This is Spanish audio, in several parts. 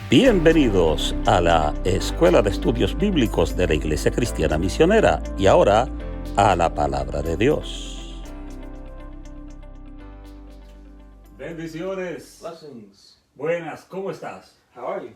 Bienvenidos a la Escuela de Estudios Bíblicos de la Iglesia Cristiana Misionera y ahora a la Palabra de Dios. Bendiciones. Blessings. Buenas, ¿cómo estás? How are you?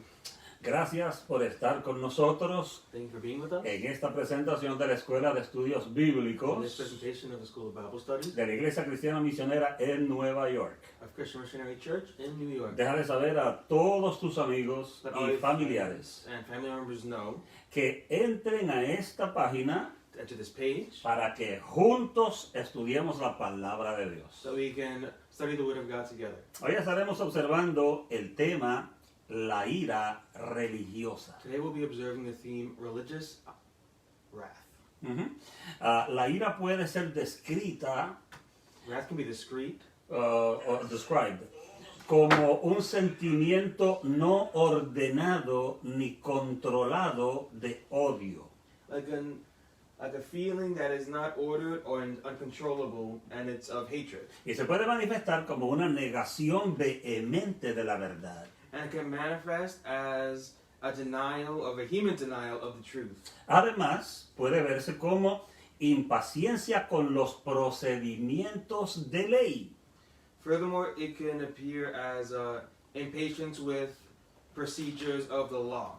Gracias por estar con nosotros Thank you for being with us en esta presentación de la Escuela de Estudios in this Bíblicos presentation of the School of Bible Studies de la Iglesia Cristiana Misionera en Nueva York. of Christian Missionary Church in New York. Déjale saber a todos tus amigos Let all y your familiares friends and family members know que entren a esta página to enter this page para que juntos estudiemos la palabra de Dios. so we can study the Word of God together. Hoy estaremos observando el tema la ira religiosa. Today we'll be observing the theme religious wrath. La ira puede ser descrita Wrath can be discreet, o described como un sentimiento no ordenado ni controlado de odio. like a feeling that is not ordered or uncontrollable, and it's of hatred. Y se puede manifestar como una negación vehemente de la verdad. And it can manifest as a vehement denial of the truth. Además, puede verse como impaciencia con los procedimientos de ley. Furthermore, it can appear as impatience with procedures of the law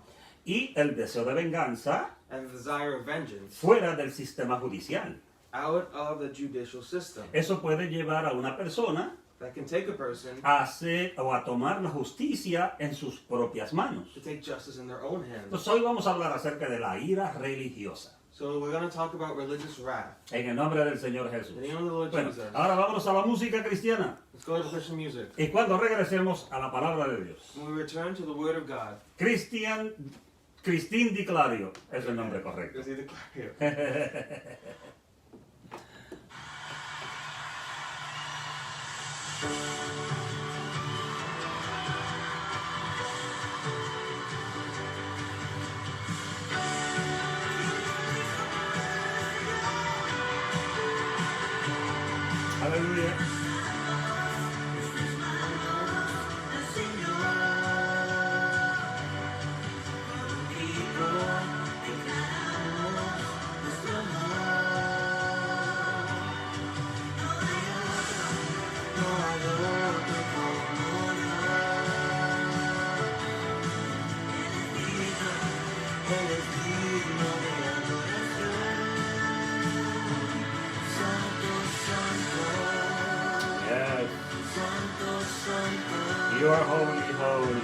Y el deseo de venganza and the desire of vengeance fuera del sistema judicial. out of the judicial system. Eso puede llevar a una persona That can take a person a hacer o a tomar la justicia en sus propias manos. to take justice in their own hands. Entonces hoy vamos a hablar acerca de la ira religiosa. So we're going to talk about religious wrath. En el nombre del Señor Jesús. In the name of the Lord Bueno, Jesus. ahora vámonos a la música cristiana. Let's go to Christian music. Y cuando regresemos a la palabra de Dios. When we return to the Word of God, Cristín Di Clario es el nombre correcto. let's see the here. Aleluya. Yes. You are holy, holy.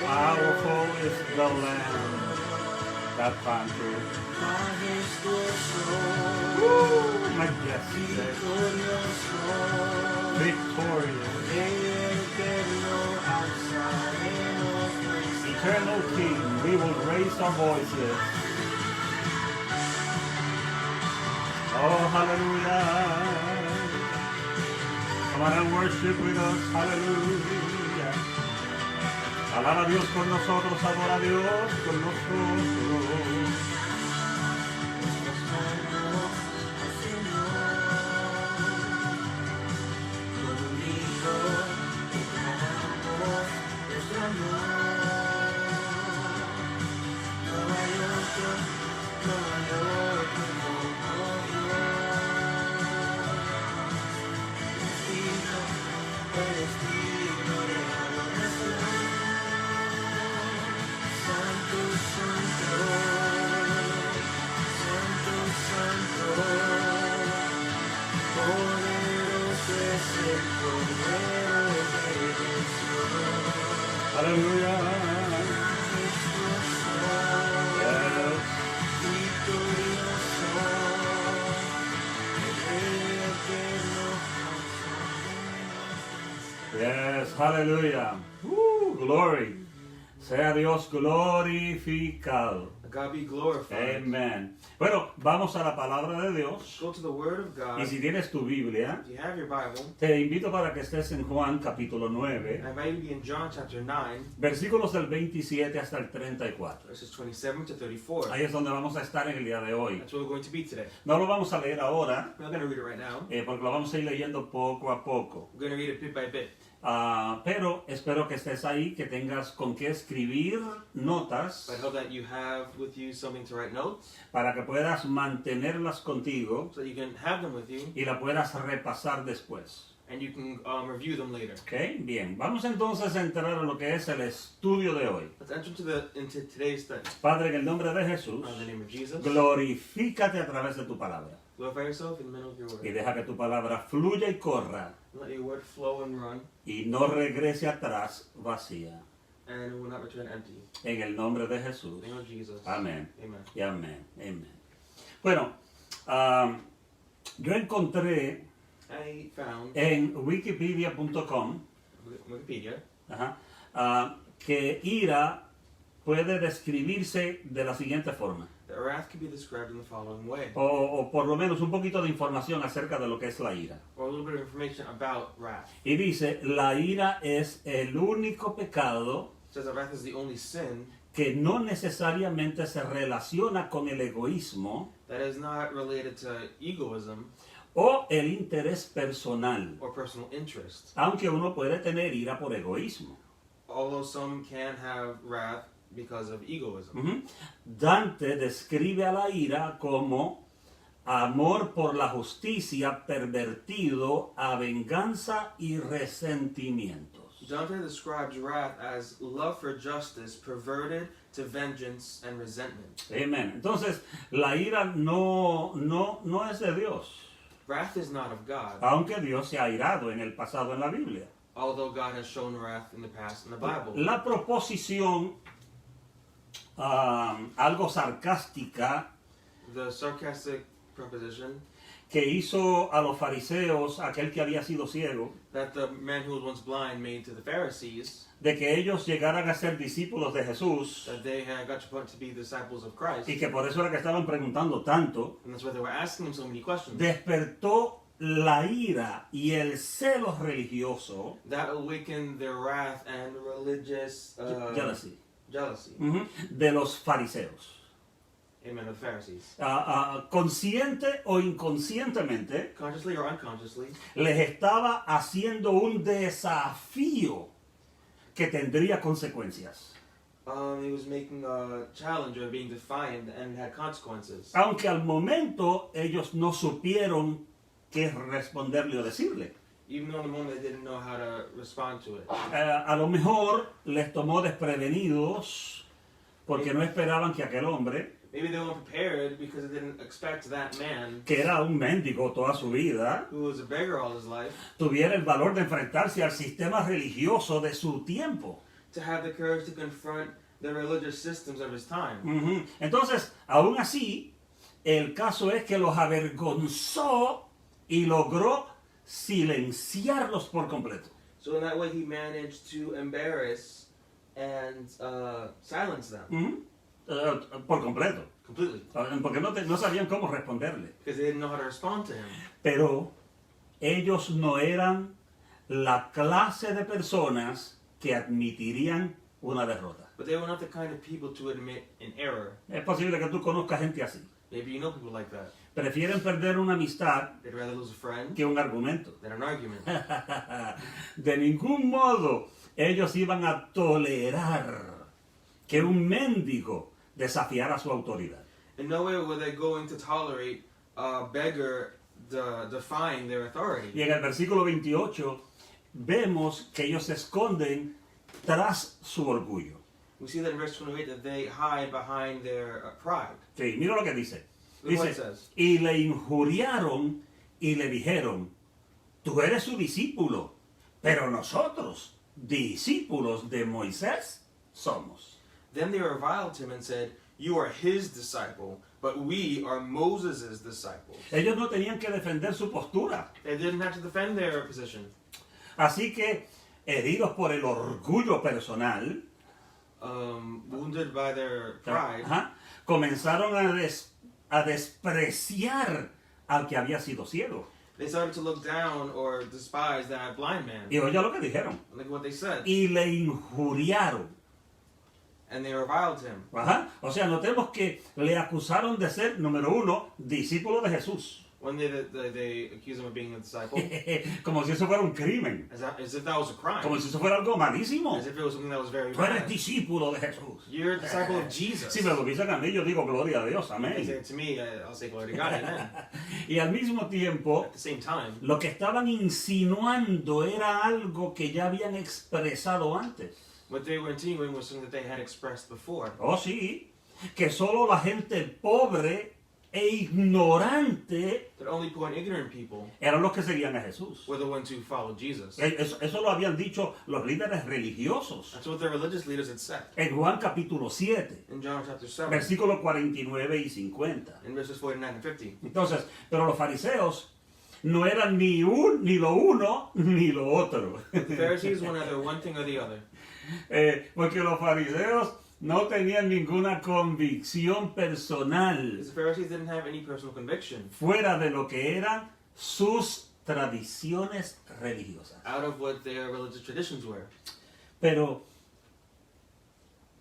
Powerful is the Lamb that conquers. Majestic. Victorious. Eternal King, we will raise our voices. Oh, hallelujah. Come on and worship with us. Hallelujah. Alaba a Dios con nosotros, adora a Dios con nosotros. Hallelujah. Yes. Yes, hallelujah. Glory. Sea Dios glorificado. God be glorified. Amen. Bueno, vamos a la palabra de Dios. Go to the Word of God. Y si tienes tu Biblia, If you have your Bible, te invito para que estés en Juan capítulo 9, I invite you to be in John chapter 9, versículos del 27 hasta el 34. verses 27 to 34. Ahí es donde vamos a estar en el día de hoy. That's where we're going to be today. No lo vamos a leer ahora, We're not going to read it right now. porque lo vamos a ir leyendo poco a poco. We're going to read it bit by bit. Pero espero que estés ahí, que tengas con qué escribir notas But I hope that you have with you something to write notes para que puedas mantenerlas contigo so that you can have them with you y la puedas repasar después. and you can review them later. ¿Ok? Bien, vamos entonces a entrar a lo que es el estudio de hoy. Let's enter into today's study. Padre, en el nombre de Jesús, In the name of Jesus, glorifícate a través de tu palabra glorify yourself in the middle of your y word. deja que tu palabra fluya y corra Let your word flow and run, y no regrese atrás vacía. and it will not return empty. En el nombre de Jesús. In the name of Jesus. Amén. Amen. Y amén. Amén. Bueno, yo encontré I found en wikipedia.com Wikipedia que ira puede describirse de la siguiente forma, that wrath can be described in the following way, o por lo menos un poquito de información acerca de lo que es la ira. or a little bit of information about wrath. Y dice, la ira es el único pecado It says that wrath is the only sin que no necesariamente se relaciona con el egoísmo that is not related to egoism o el interés personal, or personal interest. aunque uno puede tener ira por egoísmo. Although some can have wrath because of egoism. Ujú. Dante describe a la ira como amor por la justicia pervertido a venganza y resentimientos. Dante describes wrath as love for justice perverted to vengeance and resentment. Amén. Entonces, la ira no es de Dios, Wrath is not of God, aunque Dios se ha irado en el pasado en la Biblia. although God has shown wrath in the past in the Bible. La proposición algo sarcástica The sarcastic proposition que hizo a los fariseos aquel que había sido ciego, that the man who was once blind made to the Pharisees, de que ellos llegaran a ser discípulos de Jesús, that they had got to point to be disciples of Christ, y que por eso era que estaban preguntando tanto, and that's why they were asking him so many questions. despertó la ira y el celo religioso, That awakened their wrath and religious jealousy, jealousy. de los fariseos. Amen. Of the Pharisees, Consciente o inconscientemente, consciously or unconsciously, les estaba haciendo un desafío que tendría consecuencias. he was making a challenge or being defiant, and it had consequences. Aunque al momento ellos no supieron qué responderle o decirle. Even though in the moment they didn't know how to respond to it. A lo mejor les tomó desprevenidos porque no esperaban que aquel hombre, Maybe they weren't prepared because they didn't expect that man, que era un mendigo toda su vida, who was a beggar all his life, tuviera el valor de enfrentarse al sistema religioso de su tiempo. to have the courage to confront the religious systems of his time. Entonces, aún así, el caso es que los avergonzó y logró silenciarlos por completo. So in that way, he managed to embarrass and silence them Por completo. completely Porque no sabían cómo responderle. because they didn't know how to respond to him. Pero ellos no eran la clase de personas que admitirían una derrota. But they were not the kind of people to admit an error. Es posible que tú conozcas gente así. Maybe you know people like that. Prefieren perder una amistad They'd rather lose a friend que un argumento. than an argument. De ningún modo ellos iban a tolerar que un mendigo desafiara su autoridad. In no way were they going to tolerate a beggar defying their authority. Y en el versículo 28 vemos que ellos se esconden tras su orgullo. We see that in verse 28 that they hide behind their pride. Sí, mira lo que dice. Look what it Dice, says. y le injuriaron y le dijeron, tú eres su discípulo, pero nosotros, discípulos de Moisés, somos. Then they reviled him and said, "You are his disciple, but we are Moses' disciples." Ellos no tenían que defender su postura. They didn't have to defend their position. Así que, heridos por el orgullo personal, Wounded by their pride, comenzaron a despreciar al que había sido ciego. they started to look down or despise that blind man. Y oye lo que dijeron. Look what they said. Y le injuriaron. And they reviled him. O sea, notemos que le acusaron de ser, número uno, discípulo de Jesús. When they accuse him of being a disciple, Como si eso fuera un crimen. as if that was a crime, Como si eso fuera algo malísimo. as if it was something that was very Tú eres bad. discípulo de Jesús. You're a disciple of Jesus. Si me lo dicen a mí, yo digo gloria a Dios, They say amén. it to me, I'll say glory to God, amen. Y al mismo tiempo, At the same time, lo que estaban insinuando era algo que ya habían expresado antes. what they were insinuating was something that they had expressed before. Oh, sí, que solo la gente pobre e ignorante That only poor and ignorant people eran los que seguían a Jesús. were the ones who followed Jesus. Eso lo habían dicho los líderes religiosos. That's what the religious leaders had said. En Juan capítulo 7, In John chapter 7, versículos 49 y 50. in verses 49 and 50. Entonces, pero los fariseos no eran ni lo uno ni lo otro. The Pharisees were neither one thing or the other. Porque los fariseos no tenían ninguna convicción personal Because the Pharisees didn't have any personal conviction fuera de lo que eran sus tradiciones religiosas. out of what their religious traditions were. Pero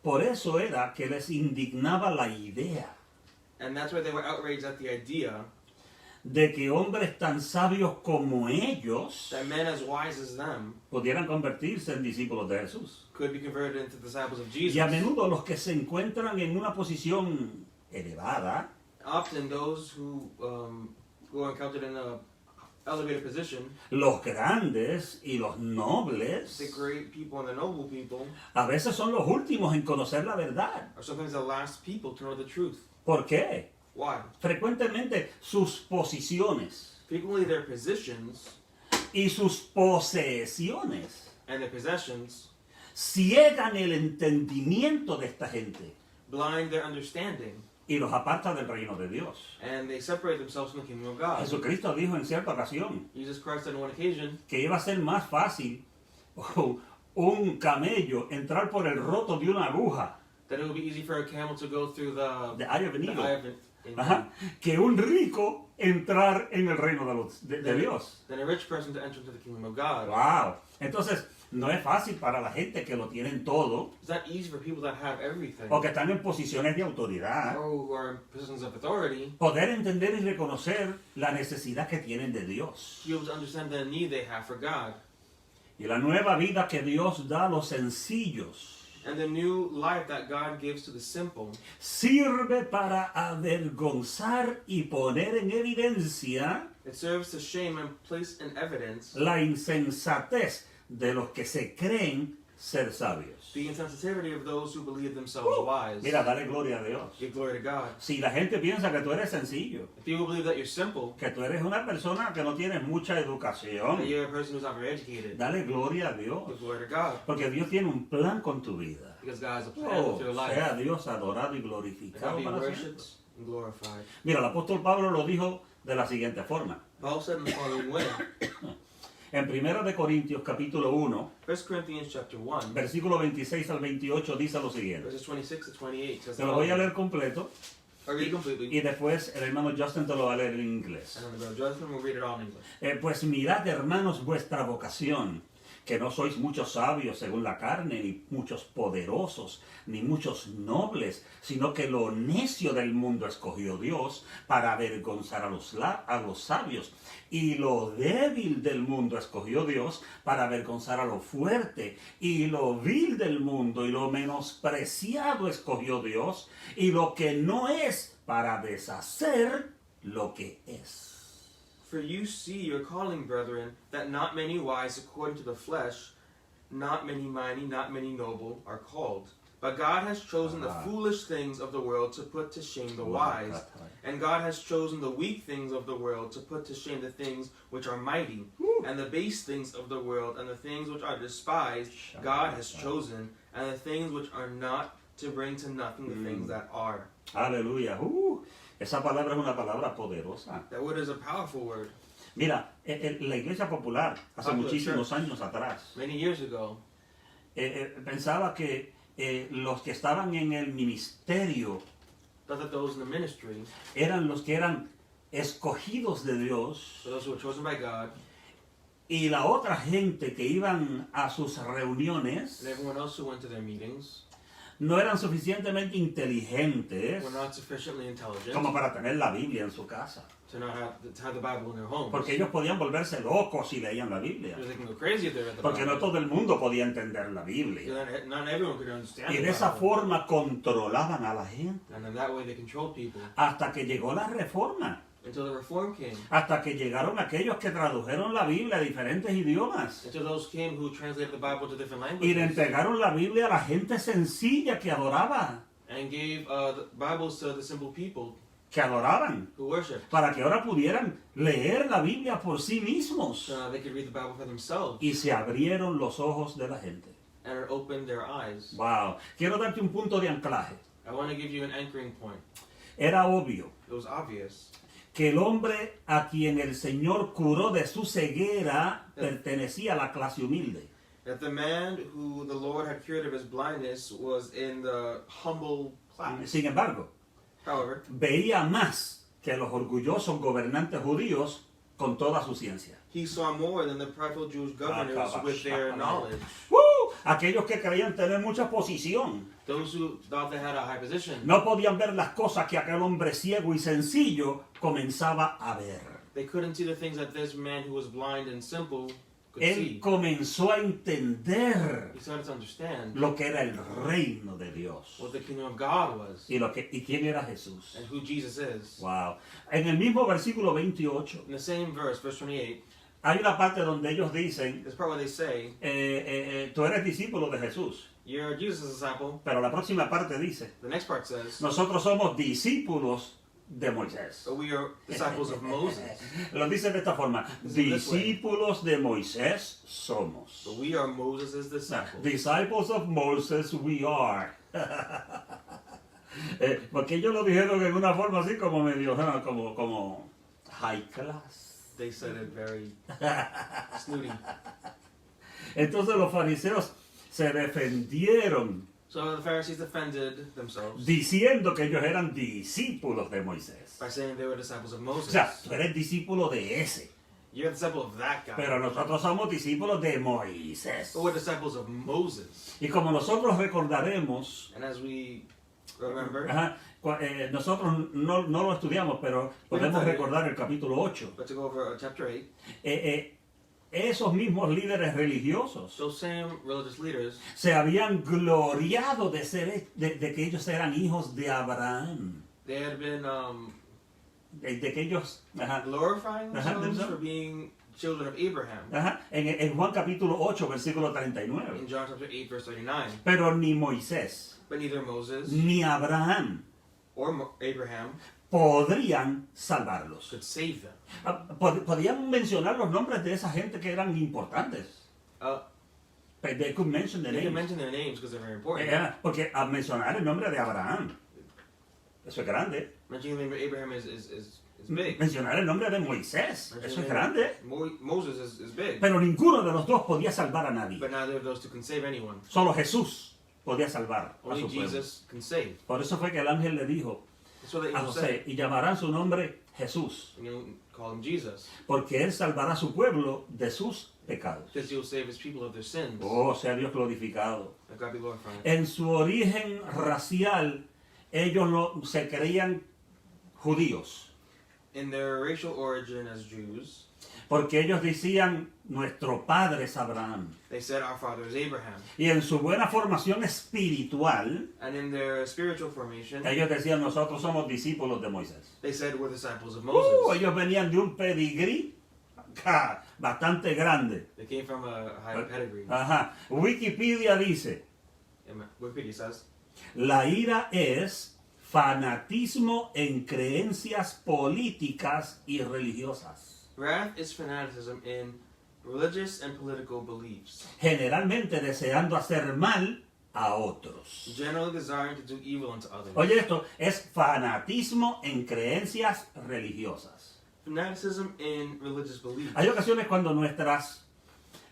por eso era que les indignaba la idea And that's why they were outraged at the idea de que hombres tan sabios como ellos that men as wise as them pudieran convertirse en discípulos de Jesús. could be converted into disciples of Y a Jesus. menudo los que se encuentran en una posición elevada Often those who are encountered in a elevated position, los grandes y los the nobles, great people and the noble people, a veces son los últimos en conocer la verdad. are sometimes the last people to know the truth. ¿Por qué? Why? Frecuentemente sus posiciones Frequently their positions y sus posesiones and their possessions ciegan el entendimiento de esta gente blind their understanding, y los aparta del reino de Dios. and they separate themselves from the kingdom of God. Jesucristo dijo en cierta ocasión Jesus Christ on one occasion que iba a ser más fácil un camello entrar por el roto de una aguja that it would be easy for a camel to go through the de eye of a eye needle, of it, ajá, que un rico entrar en el reino de Dios. than a rich person to enter into the kingdom of God. Wow. Entonces, no es fácil para la gente que lo tienen todo It's not easy for people that have everything o que están en posiciones de autoridad or who are in positions of authority poder entender y reconocer la necesidad que tienen de Dios. to be able to understand the need they have for God. Y la nueva vida que Dios da a los sencillos And the new life that God gives to the simple sirve para avergonzar y poner en evidencia it serves to shame and place in evidence la insensatez de los que se creen ser sabios. the insensitivity of those who believe themselves wise. Mira, dale gloria a Dios. Give glory to God. Si la gente piensa que tú eres sencillo, If people believe that you're simple, que tú eres una persona que no tienes mucha educación, that you're a person who's not very educated, dale gloria a Dios. give glory to God. Porque Dios tiene un plan con tu vida. Because God has a plan Oh, with your life. sea Dios adorado y That glorificado be para worshipped siempre. and glorified. Mira, el apóstol Pablo lo dijo de la siguiente forma. Paul said in the following way, En 1 de Corintios capítulo 1, 1 Corinthians chapter 1, versículo 26 al 28 dice lo siguiente. verses 26 to 28 says Te lo voy a leer completo I'll read it completely. y después el hermano Justin te lo va a leer en inglés. And then the brother Jonathan will read it all in English. Pues mirad, hermanos, vuestra vocación, que no sois muchos sabios según la carne, ni muchos poderosos, ni muchos nobles, sino que lo necio del mundo escogió Dios para avergonzar a los sabios, y lo débil del mundo escogió Dios para avergonzar a lo fuerte, y lo vil del mundo y lo menospreciado escogió Dios, y lo que no es para deshacer lo que es. For you see your calling, brethren, that not many wise according to the flesh, not many mighty, not many noble are called. But God has chosen the foolish things of the world to put to shame the wise. And God has chosen the weak things of the world to put to shame the things which are mighty. And the base things of the world and the things which are despised, God has chosen. And the things which are not, to bring to nothing the things that are. Aleluya. Esa palabra es una palabra poderosa. That word is a powerful word. Mira, la iglesia popular, hace Popular muchísimos church. años atrás, Many years ago, pensaba que los que estaban en el ministerio thought that those in the ministry, eran los que eran escogidos de Dios, so those who were chosen by God, y la otra gente que iban a sus reuniones and everyone else who went to their meetings, no eran suficientemente inteligentes were not sufficiently intelligent como para tener la Biblia en su casa. to have the Bible in their homes. Porque ellos podían volverse locos si leían la Biblia. Because they can go crazy if they read the Porque no Bible. todo el mundo podía entender la Biblia. Because not everyone could understand Y the de esa Bible. forma controlaban a la gente. And in that way they controlled people. Hasta que llegó la reforma. Until the Reform came. Hasta que llegaron aquellos que tradujeron la Biblia a diferentes idiomas. Until those came who translated the Bible to different Y le languages. entregaron la Biblia a la gente sencilla que adoraba. And gave the Bibles to the simple people Que adoraban. who worshiped. Para que ahora pudieran leer la Biblia por sí mismos. So they could read the Bible for themselves. Y se abrieron los ojos de la gente. And it opened their eyes. Wow. Quiero darte un punto de anclaje. I want to give you an anchoring point. Era obvio It was obvious que el hombre a quien el Señor curó de su ceguera pertenecía a la clase humilde. that the man who the Lord had cured of his blindness was in the humble class. Sin embargo, However, veía más que los orgullosos gobernantes judíos con toda su ciencia. he saw more than the prideful Jewish governors with their knowledge. ¡Uh! Aquellos que creían tener mucha posición Those who thought they had a high position. no podían ver las cosas que aquel hombre ciego y sencillo comenzaba a ver. They couldn't see the things that this man who was blind and simple could Él see. comenzó a entender He started to understand lo que era el reino de Dios what the kingdom of God was y quién era Jesús. and who Jesus is. Wow. En el mismo versículo 28 In the same verse, verse 28, hay una parte donde ellos dicen, this part where they say, tú eres discípulo de Jesús. you're Jesus' disciple. Pero la próxima parte dice, The next part says, nosotros somos discípulos de Moisés. but we are disciples of Moses. Lo dice de esta forma, discípulos de Moisés somos. So we are Moses' disciples. Disciples of Moses we are. Porque ellos lo dijeron en una forma así como medio, como high class. They said it very snooty. Entonces los fariseos se defendieron So the Pharisees defended themselves diciendo que ellos eran discípulos de Moisés. by saying they were disciples of O Moses. sea, tú eres discípulo de ese, You're a disciple of that guy. pero nosotros somos discípulos de Moisés. But we're disciples of Moses. Y como nosotros recordaremos, And as we remember, nosotros no lo estudiamos, pero podemos recordar el capítulo 8. but to go over chapter 8, Esos mismos líderes religiosos those same religious leaders, se habían gloriado de que ellos eran hijos de Abraham. they had been De que ellos... glorifying themselves themselves. for being children of Abraham. En Juan capítulo 8, versículo In 39. John chapter 8, verse 39. Pero ni Moisés But neither Moses ni Abraham or Abraham podrían salvarlos. could save them. Podían mencionar los nombres de esa gente que eran importantes. They could mention the They can names. mention their names because they're very important. Porque al mencionar el nombre de Abraham, eso es grande. Mentioning the name of Abraham is big. Mencionar el nombre de Moisés, eso es grande. Moses is big. Pero ninguno de los dos podía salvar a nadie. But neither of those two can save anyone. Solo Jesús podía salvar a Only su pueblo. Jesus can save. Por eso fue que el ángel le dijo That's what the a angel José, said. y llamarán su nombre Jesús, And you call him Jesus. porque él salvará a su pueblo de sus pecados. Because he will save his people of their sins. Oh, sea Dios glorificado. Let God be glorified. En su origen racial, ellos se creían judíos, In their racial origin as Jews, porque ellos decían, nuestro padre es Abraham. they said our father is Abraham. Y en su buena formación espiritual, And in their spiritual formation, ellos decían, nosotros somos discípulos de Moisés. they said we're disciples of Moses. Ellos venían de un pedigrí bastante grande. They came from a high pedigree. Ajá. Wikipedia dice, Wikipedia says, la ira es fanatismo en creencias políticas y religiosas, wrath is fanaticism in religious and political beliefs, generalmente deseando hacer mal a otros. generally desiring to do evil unto others. Oye, esto es fanatismo en creencias religiosas. Fanaticism in religious beliefs. Hay ocasiones cuando nuestras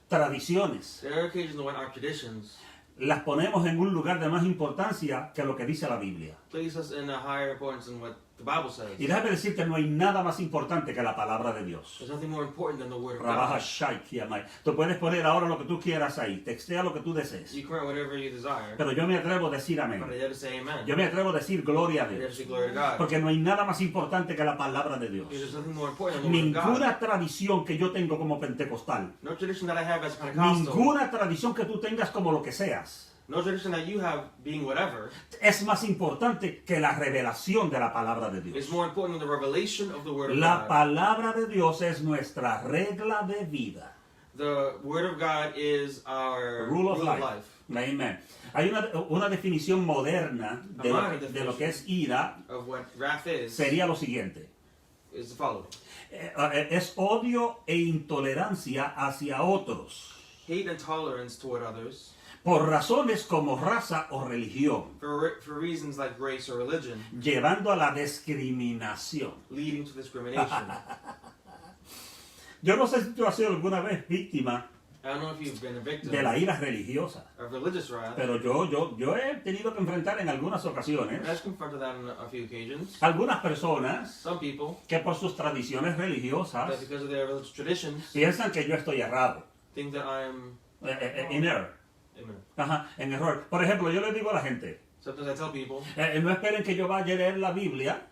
tradiciones There are occasions when our traditions las ponemos en un lugar de más importancia que lo que dice la Biblia. place us in a higher importance than what The Bible says. Y déjame decirte, no hay nada más importante que la palabra de Dios. There's nothing more important than the Word of Rabaja God. Shai Kiamai. Tú puedes poner ahora lo que tú quieras ahí, textea lo que tú desees. You can write whatever you desire, Pero yo me atrevo a decir but amén. I dare to say amen. Yo me atrevo a decir gloria a I dare to Dios. say glory to God. Porque no hay nada más importante que la palabra de Dios. Because there's nothing more important than the Word of God. Ninguna tradición que yo tengo como pentecostal, No tradition that I have as a Pentecostal, ninguna tradición que tú tengas como lo que seas, no tradition that you have being whatever, es más importante que la revelación de la palabra de is Dios. more important than the revelation of the Word of La God. palabra de Dios es nuestra regla de vida. The Word of God is our Rule of life. Amen. Hay una definición moderna de lo que es ira, Of what wrath is sería lo siguiente. the following. Es odio e intolerancia hacia otros, Hate and tolerance toward others por razones como raza o religión, for reasons like race or religion, llevando a la discriminación. leading to discrimination. Yo no sé si tú has sido alguna vez víctima I don't know if you've been a victim de la ira religiosa, of religious wrath. pero yo he tenido que enfrentar en algunas ocasiones I've confronted that on a few occasions. algunas personas Some people, que por sus tradiciones that religiosas because of their religious traditions, piensan que yo estoy errado, think that I'm in error. Amen. Ajá, en error. Por ejemplo, yo le digo a la gente, Sometimes I tell people, no esperen que yo vaya a leer la Biblia,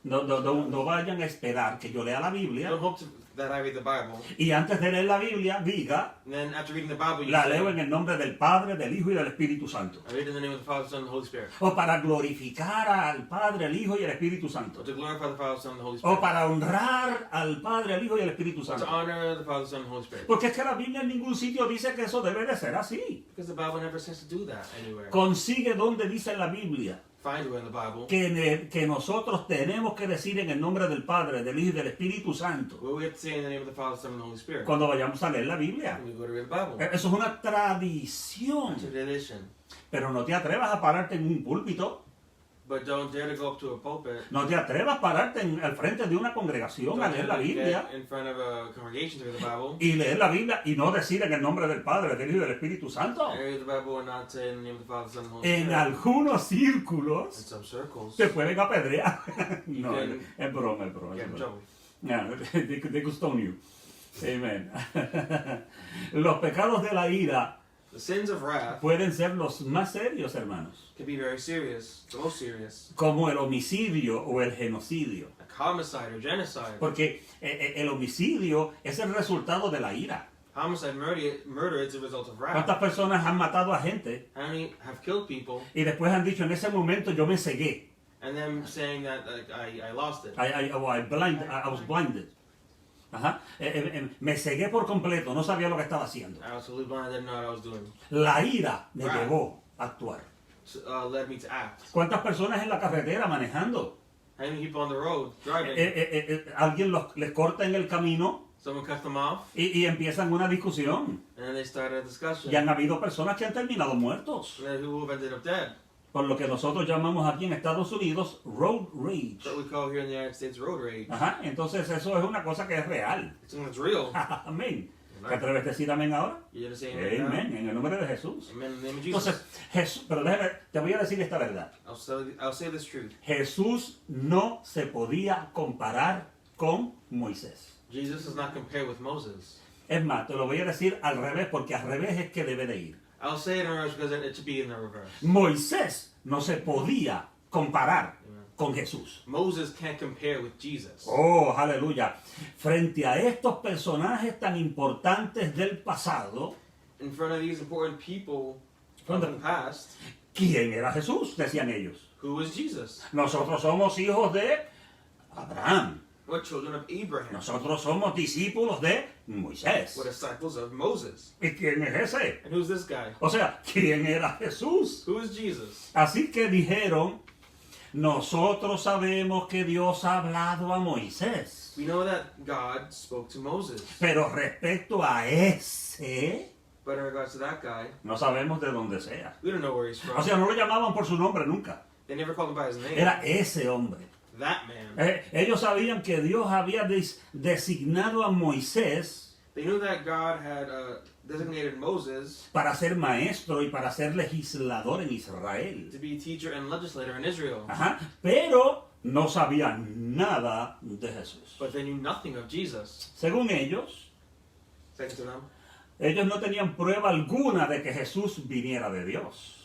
no vayan a esperar que yo lea la Biblia, don't hope that I read the Bible. y antes de leer la Biblia diga, And then after reading the Bible, you la say, leo en el nombre del Padre, del Hijo y del Espíritu Santo. I read in the name of the Father, Son, and the Holy Spirit. O para glorificar al Padre, al Hijo y al Espíritu Or Santo. to glorify the Father, Son, and the Holy O Spirit. para honrar al Padre, al Hijo y al Espíritu Or to Santo. honor the Father, Son, and the Holy Spirit. Porque es que la Biblia en ningún sitio dice que eso debe de ser así. Because the Bible never says to do that anywhere. Consigue donde dice en la Biblia Find where in the Bible que nosotros tenemos que decir en el nombre del Padre, del Hijo y del Espíritu Santo where we have to say in the name of the Father, Son, and the Holy Spirit. cuando vayamos a leer la Biblia. When we go to read the Bible. Eso es una tradición. It's a tradition. Pero no te atrevas a pararte en un púlpito. But don't dare to go up to a pulpit. No te atrevas a pararte al frente de una congregación a Don't leer dare la to Biblia. get in front of a congregation to read the Bible. Y leer la Biblia y no decir en el nombre del Padre, del Hijo y del Espíritu Santo. And read the Bible and not say in the name of the Father, Son, and the Holy En Spirit. algunos In círculos some circles, te pueden apedrear. No, can es broma, es broma. get Es in broma. trouble. Yeah, they custodian you. Amen. Los pecados de la ira The sins of wrath pueden ser los más serios, hermanos, can be very serious, the most serious, como el homicidio o el genocidio. like homicide or genocide. Porque el homicidio es el resultado de la ira. Homicide, murder is a result of wrath. ¿Cuántas personas han matado a gente How many have killed people y después han dicho en ese momento yo me cegué? and then saying that like, I lost it. I was blinded. Ajá. Me cegué por completo, no sabía lo que estaba haciendo. I was totally blind, I didn't know what I was doing. La ira me Right. llevó a actuar. So, led me to act. ¿Cuántas personas en la carretera manejando? How many people on the road driving? Alguien les corta en el camino Someone cut them off y empiezan una discusión. and then they started a discussion. Y han habido personas que han terminado muertos. And then who ended up dead? Por lo que nosotros llamamos aquí en Estados Unidos road rage. What we call here in the United States road rage. Ajá, entonces eso es una cosa que es real. It's something that's real. Amén. ¿Te atreves a decir amén ahora? You gonna say amen now? Amén, en el nombre de Jesús. Amen in the name of Jesus. Entonces, Jesús, pero déjame, te voy a decir esta verdad. I'll say this truth. Jesús no se podía comparar con Moisés. Jesus is not compared with Moses. Es más, te lo voy a decir al revés, porque al revés es que debe de ir. I'll say it in reverse because it should be in the reverse. Moisés no se podía comparar con Jesús. Moses can't compare with Jesus. Oh, aleluya. Frente a estos personajes tan importantes del pasado, In front of these important people From from the- the past, ¿quién era Jesús? Decían ellos. who was Jesus? Nosotros somos hijos de Abraham. We're children of Abraham. Nosotros somos discípulos de Moisés. We're disciples of Moses. ¿Y quién es ese? And who's this guy? O sea, ¿quién era Jesús? Who is Jesus? Así que dijeron, nosotros sabemos que Dios ha hablado a Moisés, We know that God spoke to Moses. pero respecto a ese, But in regards to that guy, no sabemos de dónde sea. we don't know where he's from. O sea, no lo llamaban por su nombre nunca. They never called him by his name. Era ese hombre. That man. Ellos sabían que Dios había designado a Moisés They knew that God had designated Moses para ser maestro y para ser legislador en Israel. to be teacher and legislator in Israel. Ajá. Pero no sabían nada de Jesús. but they knew nothing of Jesus. Según ellos, Second to them, ellos no tenían prueba alguna de que Jesús viniera de Dios.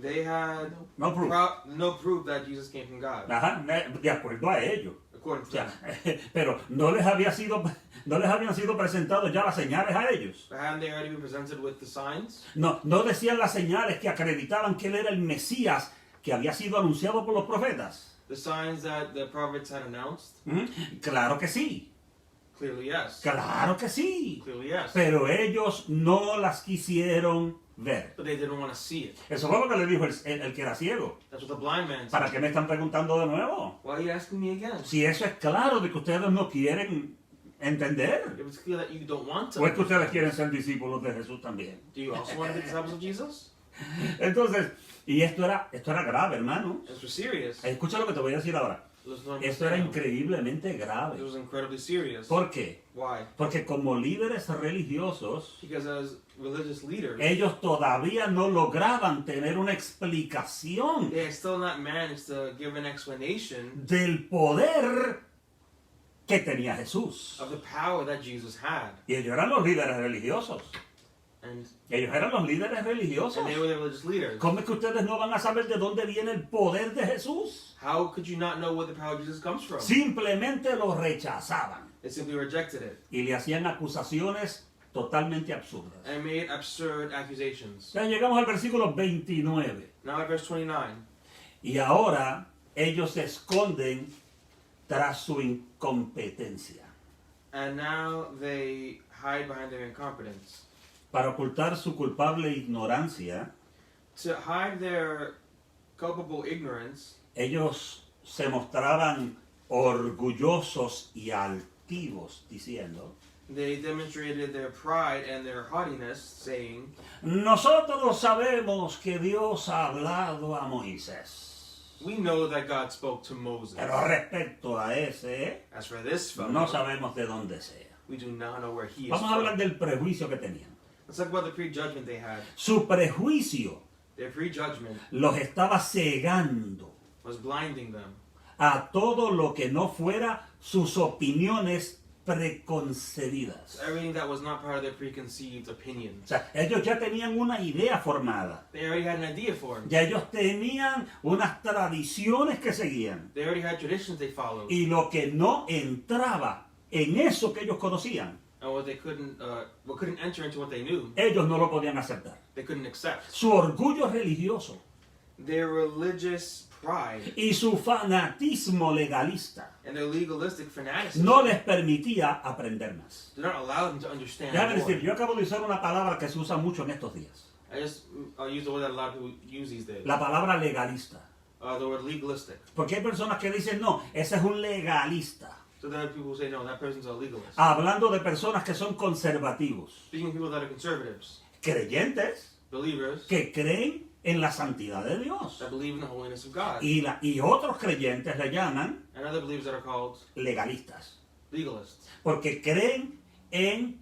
they had No proof. no proof that Jesus came from God, Ajá, de acuerdo a ellos. according to O sea, them. pero no les habían sido presentados ya las señales a ellos. But hadn't they already been presented with the signs? No decían las señales que acreditaban que él era el Mesías que había sido anunciado por los profetas. The signs that the prophets had announced? Claro que sí, Clearly, yes. claro que sí. Clearly, yes. Pero ellos no las quisieron ver. But they didn't want to see it. Eso fue lo que le dijo el que era ciego. That's what the blind man ¿Para said. qué me están preguntando de nuevo? Why are you asking me again? Si eso es claro de que ustedes no quieren entender. It was clear that you don't want to. ¿O es que ustedes quieren ser discípulos de Jesús también? Do you also want to be disciples of Jesus? Entonces, y esto era grave, hermano. This was serious. Escucha lo que te voy a decir ahora. Listen to what I'm Esto era saying. increíblemente It grave. was incredibly serious. ¿Por qué? Why? Porque como líderes religiosos, Because as religious leaders, ellos todavía no lograban tener una explicación they had still not managed to give an explanation del poder que tenía Jesús. of the power that Jesus had. Y ellos eran los líderes religiosos. And Ellos eran los líderes religiosos. they were the religious leaders. ¿Cómo es que ustedes no van a saber de dónde viene el poder de Jesús? How could you not know where the power of Jesus comes from? Simplemente lo rechazaban They simply rejected it y le hacían acusaciones totalmente absurdas. and made absurd accusations. Ya llegamos al versículo 29. Now at verse 29, Y ahora ellos se esconden tras su incompetencia and now they hide behind their incompetence. para ocultar su culpable ignorancia. To hide their culpable ignorance, Ellos se mostraban orgullosos y altivos, diciendo: they demonstrated their pride and their haughtiness, saying, nosotros sabemos que Dios ha hablado a Moisés, "We know that God spoke to Moses. pero respecto a ese, As for this fellow, no sabemos de dónde sea." we do not know where he is Vamos a hablar from." del prejuicio que tenían. Let's talk about the prejudgment they had. Su prejuicio Their prejudgment los estaba cegando was blinding them a todo lo que no fuera sus opiniones preconcebidas. to everything that was not part of their preconceived opinions. O sea, ellos ya tenían una idea formada. They already had an idea for him. Ya ellos tenían unas tradiciones que seguían. They already had traditions they followed. Y lo que no entraba en eso que ellos conocían, And what couldn't enter into what they knew, ellos no lo podían aceptar. they couldn't accept. Su orgullo religioso Their religious pride y su fanatismo legalista and their legalistic fanaticism no les permitía aprender más. did not allow them to understand Déjame more. decir, yo acabo de usar una palabra que se usa mucho en estos días. I just use the word that a lot of people use these days. La palabra legalista. The word legalistic. Porque hay personas que dicen, no, ese es un legalista. So there are people who say, no, that person's a legalist. Hablando de personas que son conservativos, Speaking of people that are conservatives, creyentes, believers que creen en la santidad de Dios. that believe in the holiness of God, Y otros creyentes le llaman and other believers that are called legalistas. legalists, Porque creen en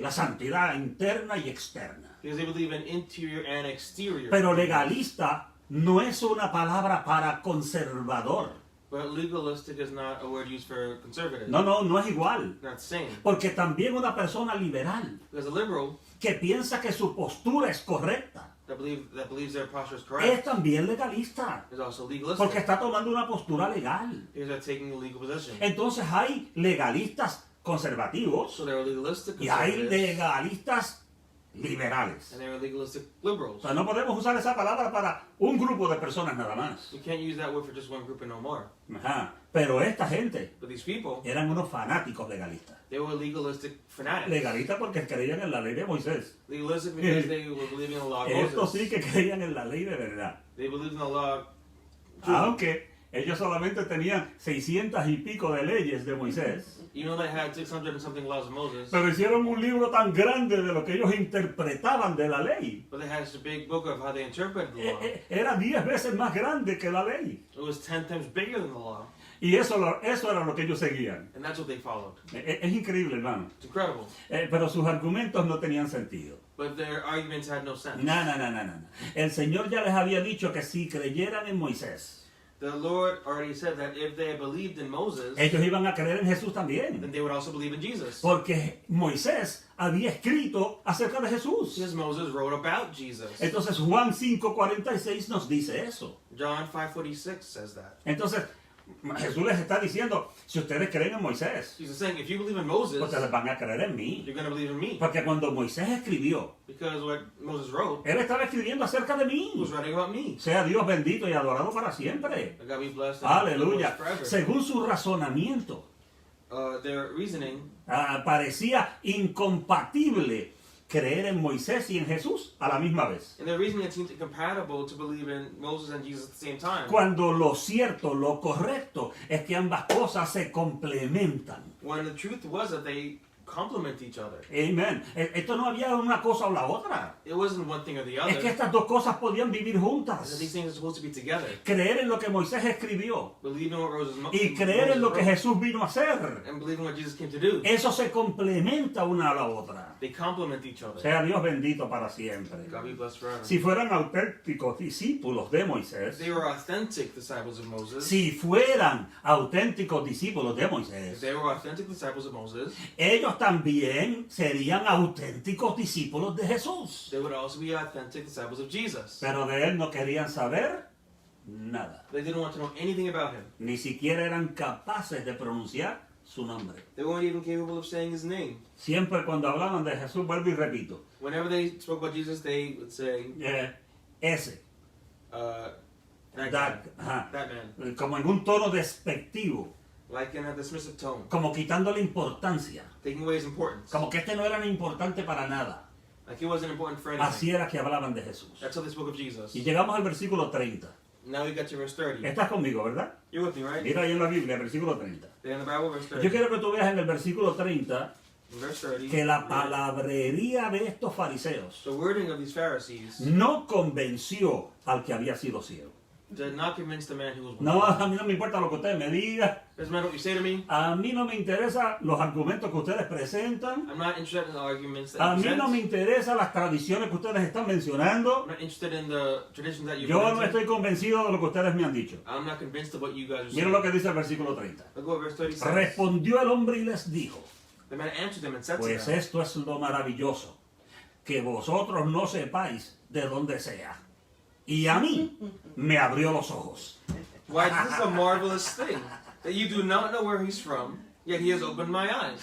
la santidad interna y externa. because they believe in interior and exterior. Pero legalista no es una palabra para conservador. But legalistic is not a word used for conservative. No es igual. Not the same. Porque también una persona liberal Because a liberal que piensa que su postura es correcta that believes their posture is es correct también legalista. is also legalistic. Porque está tomando una postura legal. Because they're taking a legal position. Entonces hay legalistas conservativos So they're legalistic y hay conservatives, legalistas liberales. and they're legalistic O liberals. sea, no podemos usar esa palabra para un grupo de personas nada más. You can't use that word for just one group and no more. Ajá. Pero esta gente But these people, eran unos fanáticos legalistas. they were legalistic fanatics. Legalistas porque creían en la ley de Moisés. Legalistic because they were believing in the law of Estos Moses. sí que creían en la ley de verdad. They believed in the law. Aunque ellos solamente tenían 600 y pico de leyes de Moisés. Even though they had 600 and something laws of Moses, Pero hicieron un libro tan grande de lo que ellos interpretaban de la ley. but they had such a big book of how they interpreted the law. Era 10 veces más grande que la ley. It was 10 times bigger than the law, Y eso era lo que ellos seguían. and that's what they followed. Es increíble, hermano. It's incredible. Pero sus argumentos no tenían sentido. But their arguments had no sense. No. El Señor ya les había dicho que si creyeran en Moisés, The Lord already said that if they believed in Moses, ellos iban a creer en Jesús then también. they would also believe in Jesus. Porque Moisés había escrito acerca de Jesús. Because Moses wrote about Jesus. Entonces Juan 5:46 nos dice eso. John 5:46 says that. Entonces Jesús les está diciendo, si ustedes creen en Moisés, Jesus is saying, if you believe in Moses, ustedes van a creer en mí. you're going to believe in me. Porque cuando Moisés escribió, Because what Moses wrote, él estaba escribiendo acerca de he mí. was writing about me. Sea Dios bendito y adorado para siempre. That God be blessed and Aleluya. forever. Según su razonamiento, Their reasoning parecía incompatible creer en Moisés y en Jesús a la misma vez. and their reasoning, it seems incompatible to believe in Moses and Jesus at the same time. Cuando lo cierto, lo correcto, es que ambas cosas se complementan. When the truth was that they complement each other. Amén. Esto no había una cosa o la otra. It wasn't one thing or the other. Es que estas dos cosas podían vivir That juntas. these things are supposed to be together. Creer en lo que Moisés escribió Believe in what y creer en lo que wrote, Jesús vino a hacer. and believe in what Jesus came to do. Eso se complementa una a la otra. They complement each other. Sea Dios bendito para siempre. God be blessed forever. Si fueran auténticos discípulos de Moisés, They were authentic disciples of Moses. si fueran auténticos discípulos de If Moisés, they were authentic disciples of Moses, ellos también serían auténticos discípulos de Jesús. they would also be authentic disciples of Jesus. Pero de él no querían saber nada. They didn't want to know anything about him. Ni siquiera eran capaces de pronunciar su nombre. They weren't even capable of saying his name. Siempre cuando hablaban de Jesús, vuelvo y repito, Whenever they spoke about Jesus, they would say, ese, that that, guy, ajá, that man, como en un tono despectivo, like in a dismissive tone, como quitándole importancia, taking away his importance. como que este no era importante para nada. Like he wasn't important for Así anything. era que hablaban de Jesús. That's how they spoke of Jesus. Y llegamos al versículo 30. Now we got to verse 30. Estás conmigo, ¿verdad? You're with me, right? Mira ahí en la Biblia, versículo 30. There in the Bible, verse 30. Yo quiero que tú veas en el versículo 30 In verse 30, que la palabrería de estos fariseos the wording of these Pharisees no convenció al que había sido ciego. did not convince the man who was blind. No, a mí no me importa lo que ustedes me digan. Doesn't matter what you say to me. A mí no me interesan los argumentos que ustedes presentan. I'm not interested in the arguments that A you mí no me present. interesan las tradiciones que ustedes están mencionando. I'm not interested in the traditions that you Yo no present. estoy convencido de lo que ustedes me han dicho. I'm not convinced of what you guys are Miren saying. lo que dice el versículo 30. Look what verse 30 says. Respondió el hombre y les dijo, The man answered them and said to pues them, esto es lo maravilloso, que vosotros no sepáis de dónde sea. Y a mí me abrió los ojos. why, this is a marvelous thing, that you do not know where he's from, yet he has opened my eyes.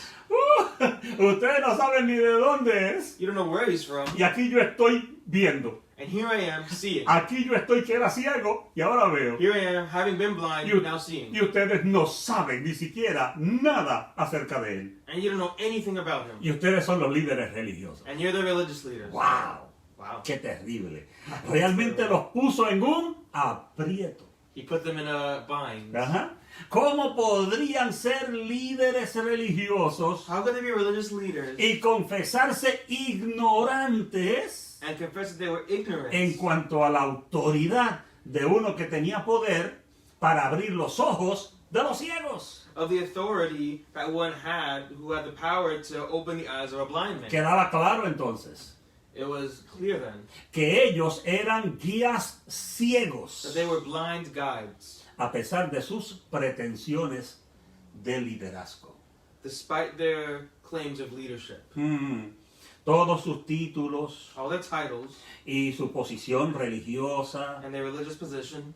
Ustedes no saben ni de dónde es. You don't know where he's from, Y aquí yo estoy viendo. and here I am seeing. Aquí yo estoy que era ciego y ahora veo. Here I am, having been blind, You- now seeing. Y ustedes no saben ni siquiera nada acerca de él. And you don't know anything about him. Y ustedes son los líderes religiosos. And you're the religious leaders. ¡Wow! Wow. ¡Qué terrible! Realmente los puso en un aprieto. He put them in a bind. Ajá. ¿Cómo podrían ser líderes religiosos How could they be religious leaders y confesarse ignorantes and confess that they were ignorant en cuanto a la autoridad de uno que tenía poder para abrir los ojos de los ciegos? of the authority that one had, who had the power to open the eyes of a blind man? Quedaba claro entonces It was clear then que ellos eran guías that ciegos they were blind guides, a pesar de sus pretensiones de liderazgo. despite their claims of leadership. Todos sus títulos All their titles y su posición religiosa, and their religious position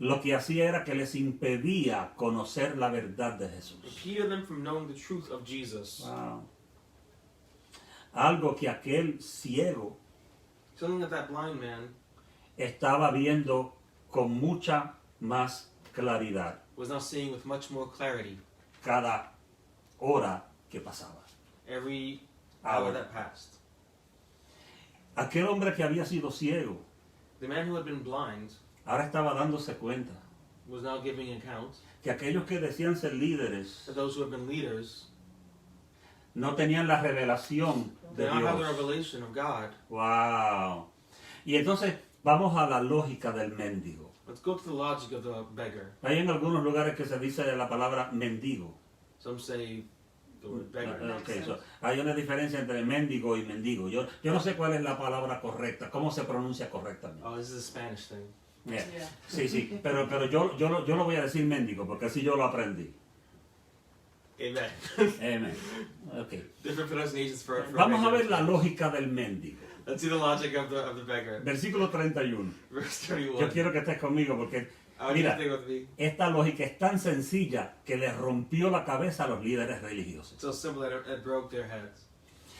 lo que hacía era que les impedía conocer la verdad de Jesús. impeded them from knowing the truth of Jesus. Wow. Algo que aquel ciego Something that that blind man estaba viendo con mucha más claridad was now seeing with much more clarity cada hora que pasaba. every hour Ahora. that passed. Aquel hombre que había sido ciego The man who had been blind ahora estaba dándose cuenta was now giving account que aquellos que decían ser líderes that those who have been leaders no tenían la revelación did de not have the Dios. revelation of God. Wow. Y entonces vamos a la lógica del mendigo. Let's go to the logic of the beggar. Hay en algunos lugares que se dice la palabra mendigo. Some say the word beggar. Okay, so, hay una diferencia entre mendigo y mendigo. Yo no sé cuál es la palabra correcta, cómo se pronuncia correctamente. Oh, this is a Spanish thing. Yeah. Yeah. Sí, sí, pero yo lo voy a decir mendigo, porque así yo lo aprendí. Amen. Amen. Okay. Different pronunciations for Vamos a beggar. ver la lógica del mendigo. Let's see the logic of the beggar. Versículo 31. Verse Yo 31. quiero que estés conmigo porque, I want you to mira, stay with me. esta lógica es tan sencilla que le rompió la cabeza a los líderes religiosos. So simple that it broke their heads.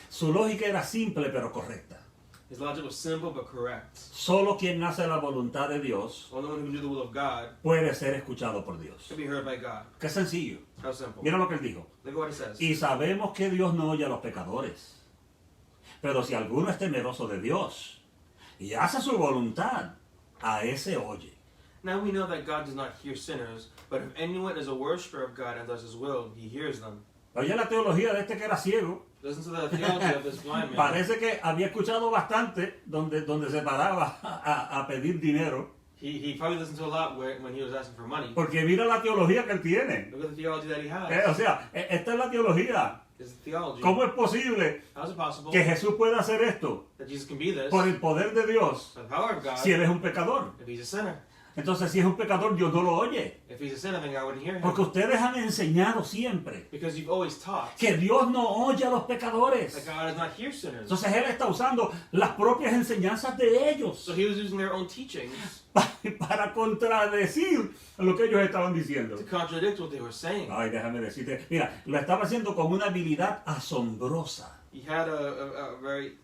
Su lógica era simple pero correcta. His logic was simple but correct. Solo quien hace la voluntad de Dios Only one who can do the will of God puede ser escuchado por Dios. can be heard by God. Qué sencillo. How simple. Mira lo que él dijo. Look at what it says. Y sabemos que Dios no oye a los pecadores. Pero si alguno es temeroso de Dios y hace su voluntad, a ese oye. Now we know that God does not hear sinners, but if anyone is a worshiper of God and does his will, he hears them. Oye la teología de este que era ciego. Listen to the theology of this blind man. Parece que había escuchado bastante donde se paraba a pedir dinero. He probably listened to a lot when he was asking for money. Porque mira la teología que él tiene. Look at the theology that he has. O sea, esta es la teología. It's theology. ¿Cómo es posible How is it possible que Jesús pueda hacer esto that Jesus can be this por el poder de Dios by the power of God si él es un pecador? if he's a sinner? Entonces, si es un pecador, Dios no lo oye. If he's a sinner, then God wouldn't hear him. Porque ustedes han enseñado siempre Because you've always taught que Dios no oye a los that pecadores. God does not hear sinners. Entonces, él está usando las propias enseñanzas de ellos So he was using their own teachings para contradecir lo que ellos estaban diciendo. to contradict what they were saying. Ay, déjame decirte. Mira, lo estaba haciendo con una habilidad asombrosa. He had a very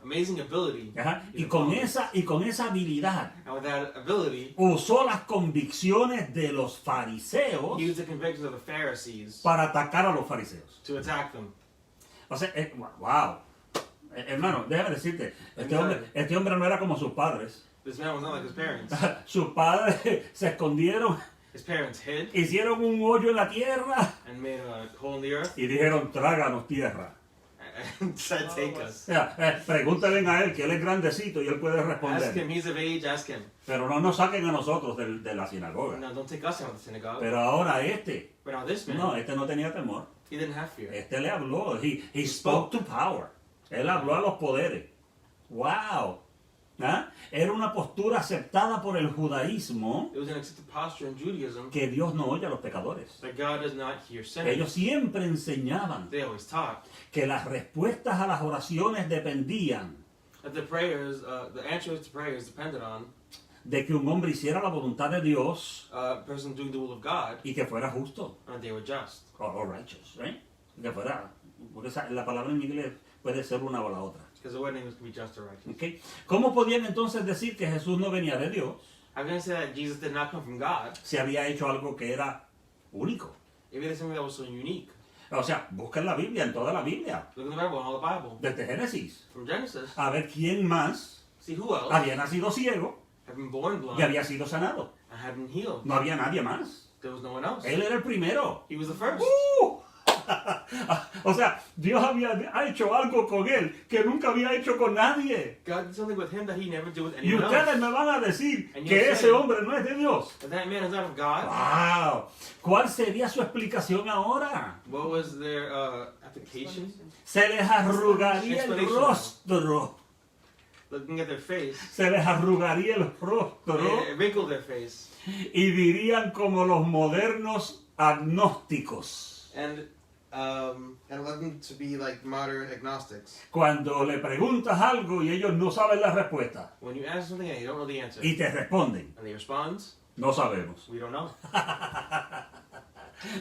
amazing ability. Ajá. in Y con economics. esa habilidad And with that ability, usó las convicciones de los he fariseos used the convictions of the Pharisees para atacar a los fariseos. to attack them. O sea, wow. Hermano, déjame decirte, este hombre no era como sus padres. This man was not like his parents. Sus padres se escondieron, His parents hid hicieron un hoyo en la tierra and made a hole in the earth y dijeron, tráganos tierra. and said, take O us. sea, pregúntale a él, que él es grandecito y él puede Ask responder. him, he's of age, ask him. Pero no nos saquen a nosotros de la sinagoga. No, don't take us out of the synagogue. Pero ahora But now this man, no tenía temor. he didn't have fear. Este le habló. He spoke to power. Él habló a los poderes. ¡Wow! ¿Ah? Era una postura aceptada por el judaísmo It was an accepted posture in Judaism que Dios no oye a los pecadores. that God does not hear sinners. Ellos siempre enseñaban They always taught que las respuestas a las oraciones dependían that the prayers, the answers to prayers depended on de que un hombre hiciera la voluntad de Dios a person doing the will of God y que fuera justo and that they were just. o righteous, right? Que fuera, porque la palabra en inglés puede ser una o la otra. Because the word name can be just or righteous. ¿Ok? ¿Cómo podían entonces decir que Jesús no venía de Dios I'm going to say that Jesus did not come from God. si había hecho algo que era único? Maybe there's something that was so unique. O sea, busca en la Biblia, en toda la Biblia, Look in the Bible, in all the Bible. desde Génesis, From Genesis, a ver quién más see who else había nacido ciego had been born y blind había sido sanado. and had been healed. No había nadie más. There was no one else. Él era el primero. He was the first. O sea, Dios ha hecho algo con él que nunca había hecho con nadie. God did something with him that he never did with Y anyone ustedes else. me van a decir And que you're ese saying- hombre no es de Dios. If that man is not of God, ¡Wow! ¿Cuál sería su explicación ahora? what was their application? Se les arrugaría el Explanation. rostro. Looking at their face, Se les arrugaría el rostro they wrinkled their face y dirían como los modernos agnósticos. and led them to be like modern agnostics. Cuando le preguntas algo y ellos no saben la respuesta When you ask something and you don't know the answer, y te responden, and they respond, no sabemos, we don't know.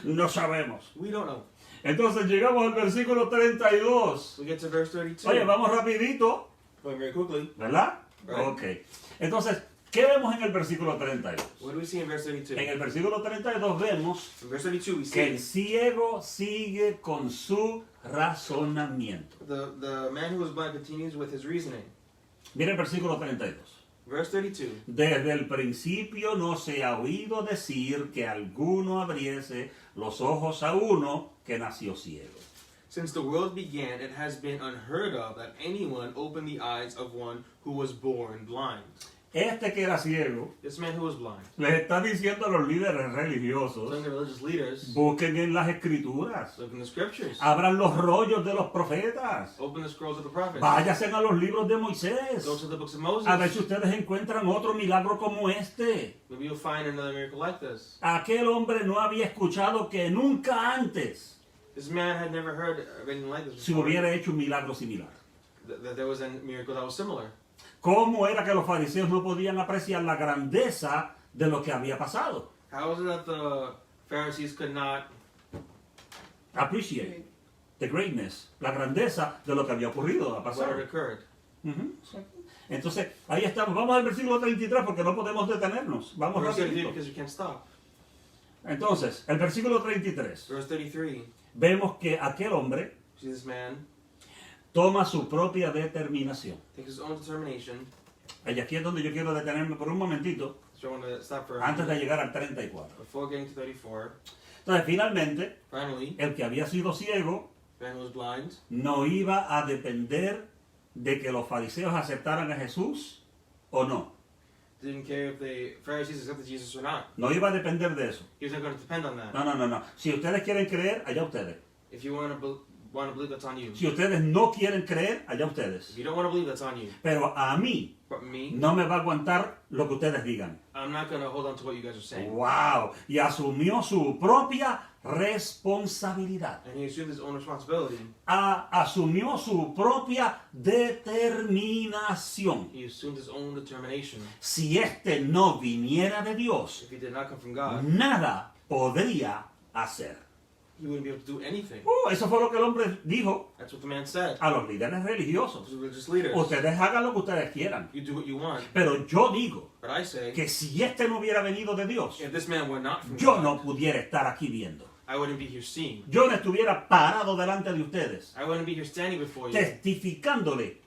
no sabemos. We don't know. Entonces llegamos al versículo 32. We get to verse 32. Oye, vamos rapidito, Going very quickly. ¿verdad? Right. Ok. Entonces, ¿qué vemos en el versículo 32? What do we see in verse 32? En el versículo 32 vemos In verse 32, we que el see ciego sigue con su razonamiento. the man who was blind continues with his reasoning. Mira el versículo 32. Verse 32. Desde el principio no se ha oído decir que alguno abriese los ojos a uno que nació ciego. Since the world began, it has been unheard of that anyone opened the eyes of one who was born blind. Este que era ciego this man who was blind, les está diciendo a los líderes religiosos, telling the religious leaders, busquen en las escrituras, look in the scriptures, abran los rollos de los profetas, open the scrolls of the prophets, váyanse a los libros de Moisés, go to the books of a ver si Moses. ustedes encuentran otro milagro como este. Maybe you'll find another miracle like this. Aquel hombre no había escuchado que nunca antes This man had never heard of anything like this se before. hubiera hecho un milagro similar. That there was a miracle that was similar. ¿Cómo era que los fariseos no podían apreciar la grandeza de lo que había pasado? How is it that the Pharisees could not Appreciate the greatness, la grandeza de lo que había ocurrido, ha what pasado. had occurred? Ujú. Entonces, ahí estamos. Vamos al versículo 33 porque no podemos detenernos. Vamos Verse 33, rapidito. because you can't stop. Entonces, el versículo 33. Verse 33, Vemos que aquel hombre see this man toma su propia determinación. takes his own determination. Y aquí es donde yo quiero detenerme por un momentito So I want to stop for a antes de minute. llegar al 34. Before getting to 34, Entonces, finalmente, finally, el que había sido ciego the man who was blind no iba a depender de que los fariseos aceptaran a Jesús o no. didn't care if the Pharisees accepted Jesus or not. No iba a depender de eso. He was not going to depend on that. No. Si ustedes quieren creer, allá ustedes. If you want to believe, that's on you. Si ustedes no quieren creer, allá ustedes. If you don't want to believe, that's on you. Pero a mí But me, no me va a aguantar lo que ustedes digan. I'm not going to hold on to what you guys are saying. ¡Wow! Y asumió su propia responsabilidad. And he assumed his own responsibility. Asumió su propia determinación. He assumed his own determination. Si este no viniera de Dios, If he did not come from God, nada podría hacer. he wouldn't be able to do anything. Eso fue lo que el hombre dijo That's what the man said a los líderes to religiosos. the religious leaders. Ustedes hagan lo que ustedes quieran. You do what you want. Pero yo digo But I say, que si este no hubiera venido de Dios, if this man were not from yo God, no pudiera estar aquí viendo. I wouldn't be here seeing. Yo no estuviera parado delante de ustedes, I wouldn't be here standing before you, testificándole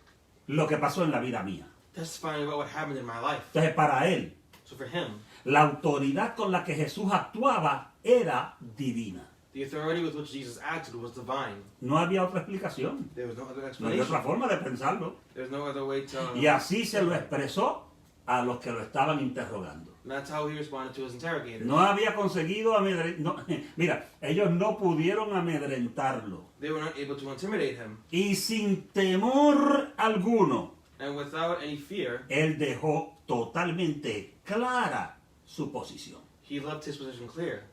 lo que pasó en la vida mía. testifying about what happened in my life. Entonces, para él, So for him, la autoridad con la que Jesús actuaba era divina. the authority with which Jesus acted was divine. No había otra explicación. There was no other No había otra explanation. forma de pensarlo. There's no other way to... Y así se lo expresó a los que lo estaban interrogando. And that's how he responded to his interrogators. No había conseguido amedrentarlo. Mira, ellos no pudieron amedrentarlo. They were not able to intimidate him. Y sin temor alguno, And without any fear, él dejó totalmente clara su posición. he left his position clear.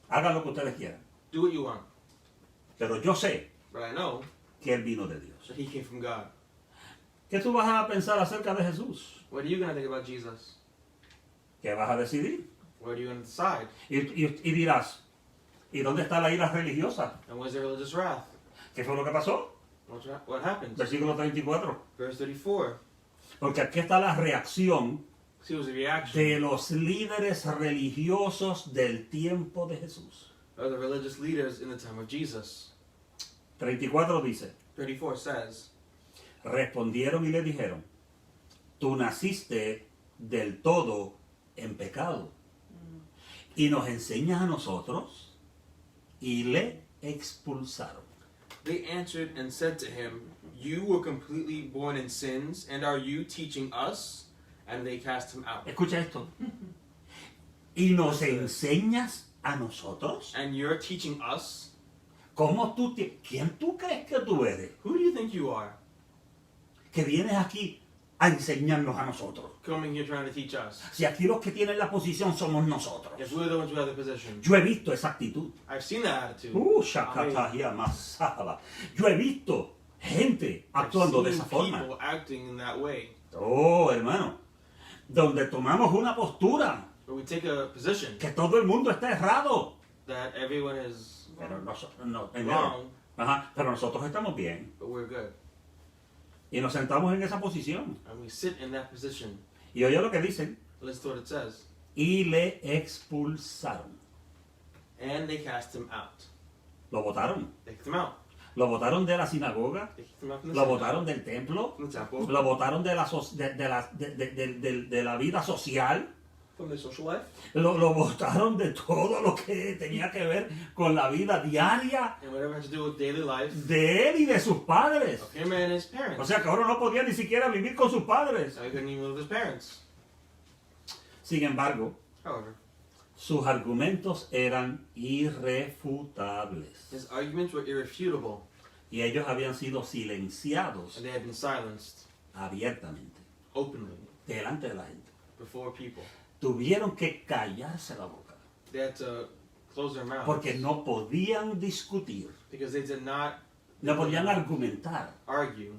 Hagan lo que ustedes quieran. Do what you want. Pero yo sé But I know que él vino de Dios. that he came from God. ¿Qué tú vas a pensar acerca de Jesús? What are you going to think about Jesus? ¿Qué vas a decidir? What are you going to decide? Y dirás, ¿y dónde está la ira religiosa? And where's the religious wrath? ¿Qué fue lo que pasó? What happens? Versículo 34. Verse 34. Porque aquí está la reacción See, it was a reaction de los líderes religiosos del tiempo de Jesús. of the religious leaders in the time of Jesus. 34 dice, 34 says, respondieron y le dijeron, tú naciste del todo en pecado y nos enseñas a nosotros, y le expulsaron. They answered and said to him, you were completely born in sins, and are you teaching us? And they cast him out. Escucha esto. ¿Y nos enseñas a nosotros? And you're teaching us? ¿Quién tú crees que tú eres? Who do you think you are? Que vienes aquí a enseñarnos a nosotros. Coming here trying to teach us. Si aquí los que tienen la posición somos nosotros. If we're the ones who have the position. Yo he visto esa actitud. I've seen that attitude. Shakatahia masaba. Yo he visto gente I've actuando de seen esa forma. people acting in that way. Oh, hermano. Donde tomamos una postura Where we take a position que todo el mundo está errado. that everyone is Pero nosotros no. wrong, Ajá, pero nosotros estamos bien. but we're good. Y nos sentamos en esa posición. And we sit in that position. Y oye lo que dicen. Listen to what it says. Y le expulsaron. And they cast him out. Lo botaron. They kicked him out. Lo botaron de la sinagoga. They kicked him out from the Lo synagogue, botaron del templo. from the temple. Lo botaron de la vida social. from their social life. Lo botaron de todo lo que tenía que ver con la vida diaria And whatever had to do with daily life de él y de sus padres. of him and his O parents. sea que ahora no podía ni siquiera vivir con sus padres. So he couldn't even live with his parents. Sin embargo, However, sus argumentos eran irrefutables. his arguments were irrefutable, Y ellos habían sido silenciados and they had been silenced abiertamente, openly delante de la gente. before people. Tuvieron que callarse la boca, They had to close their mouths porque no podían discutir, because they did not no podían argumentar argue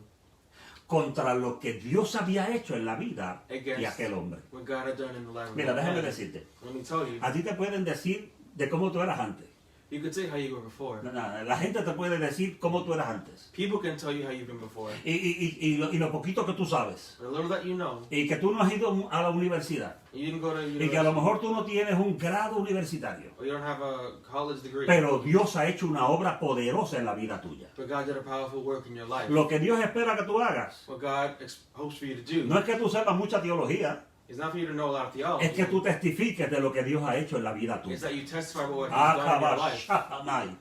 contra lo que Dios había hecho en la vida de against aquel hombre. what God had done in the life of Mira, that déjame man. decirte, Let me tell you, a ti te pueden decir de cómo tú eras antes. you could say how you were before. La gente te puede decir cómo tú eras antes. People can tell you how you've been before. Y lo poquito que tú sabes. But a little that you know, Y que tú no has ido a la universidad. you didn't go to Y que a lo university, mejor tú no tienes un grado universitario. or you don't have a college degree. Pero Dios ha hecho una obra poderosa en la vida tuya. But God did a powerful work in your life. Lo que Dios espera que tú hagas What God hopes for you to do no es que tú sepas mucha teología, is not for you to know a lot of theology. es que tú testifiques de lo que Dios ha hecho en la vida It's tuya. that you testify about what He's done in your life. Akabashamai.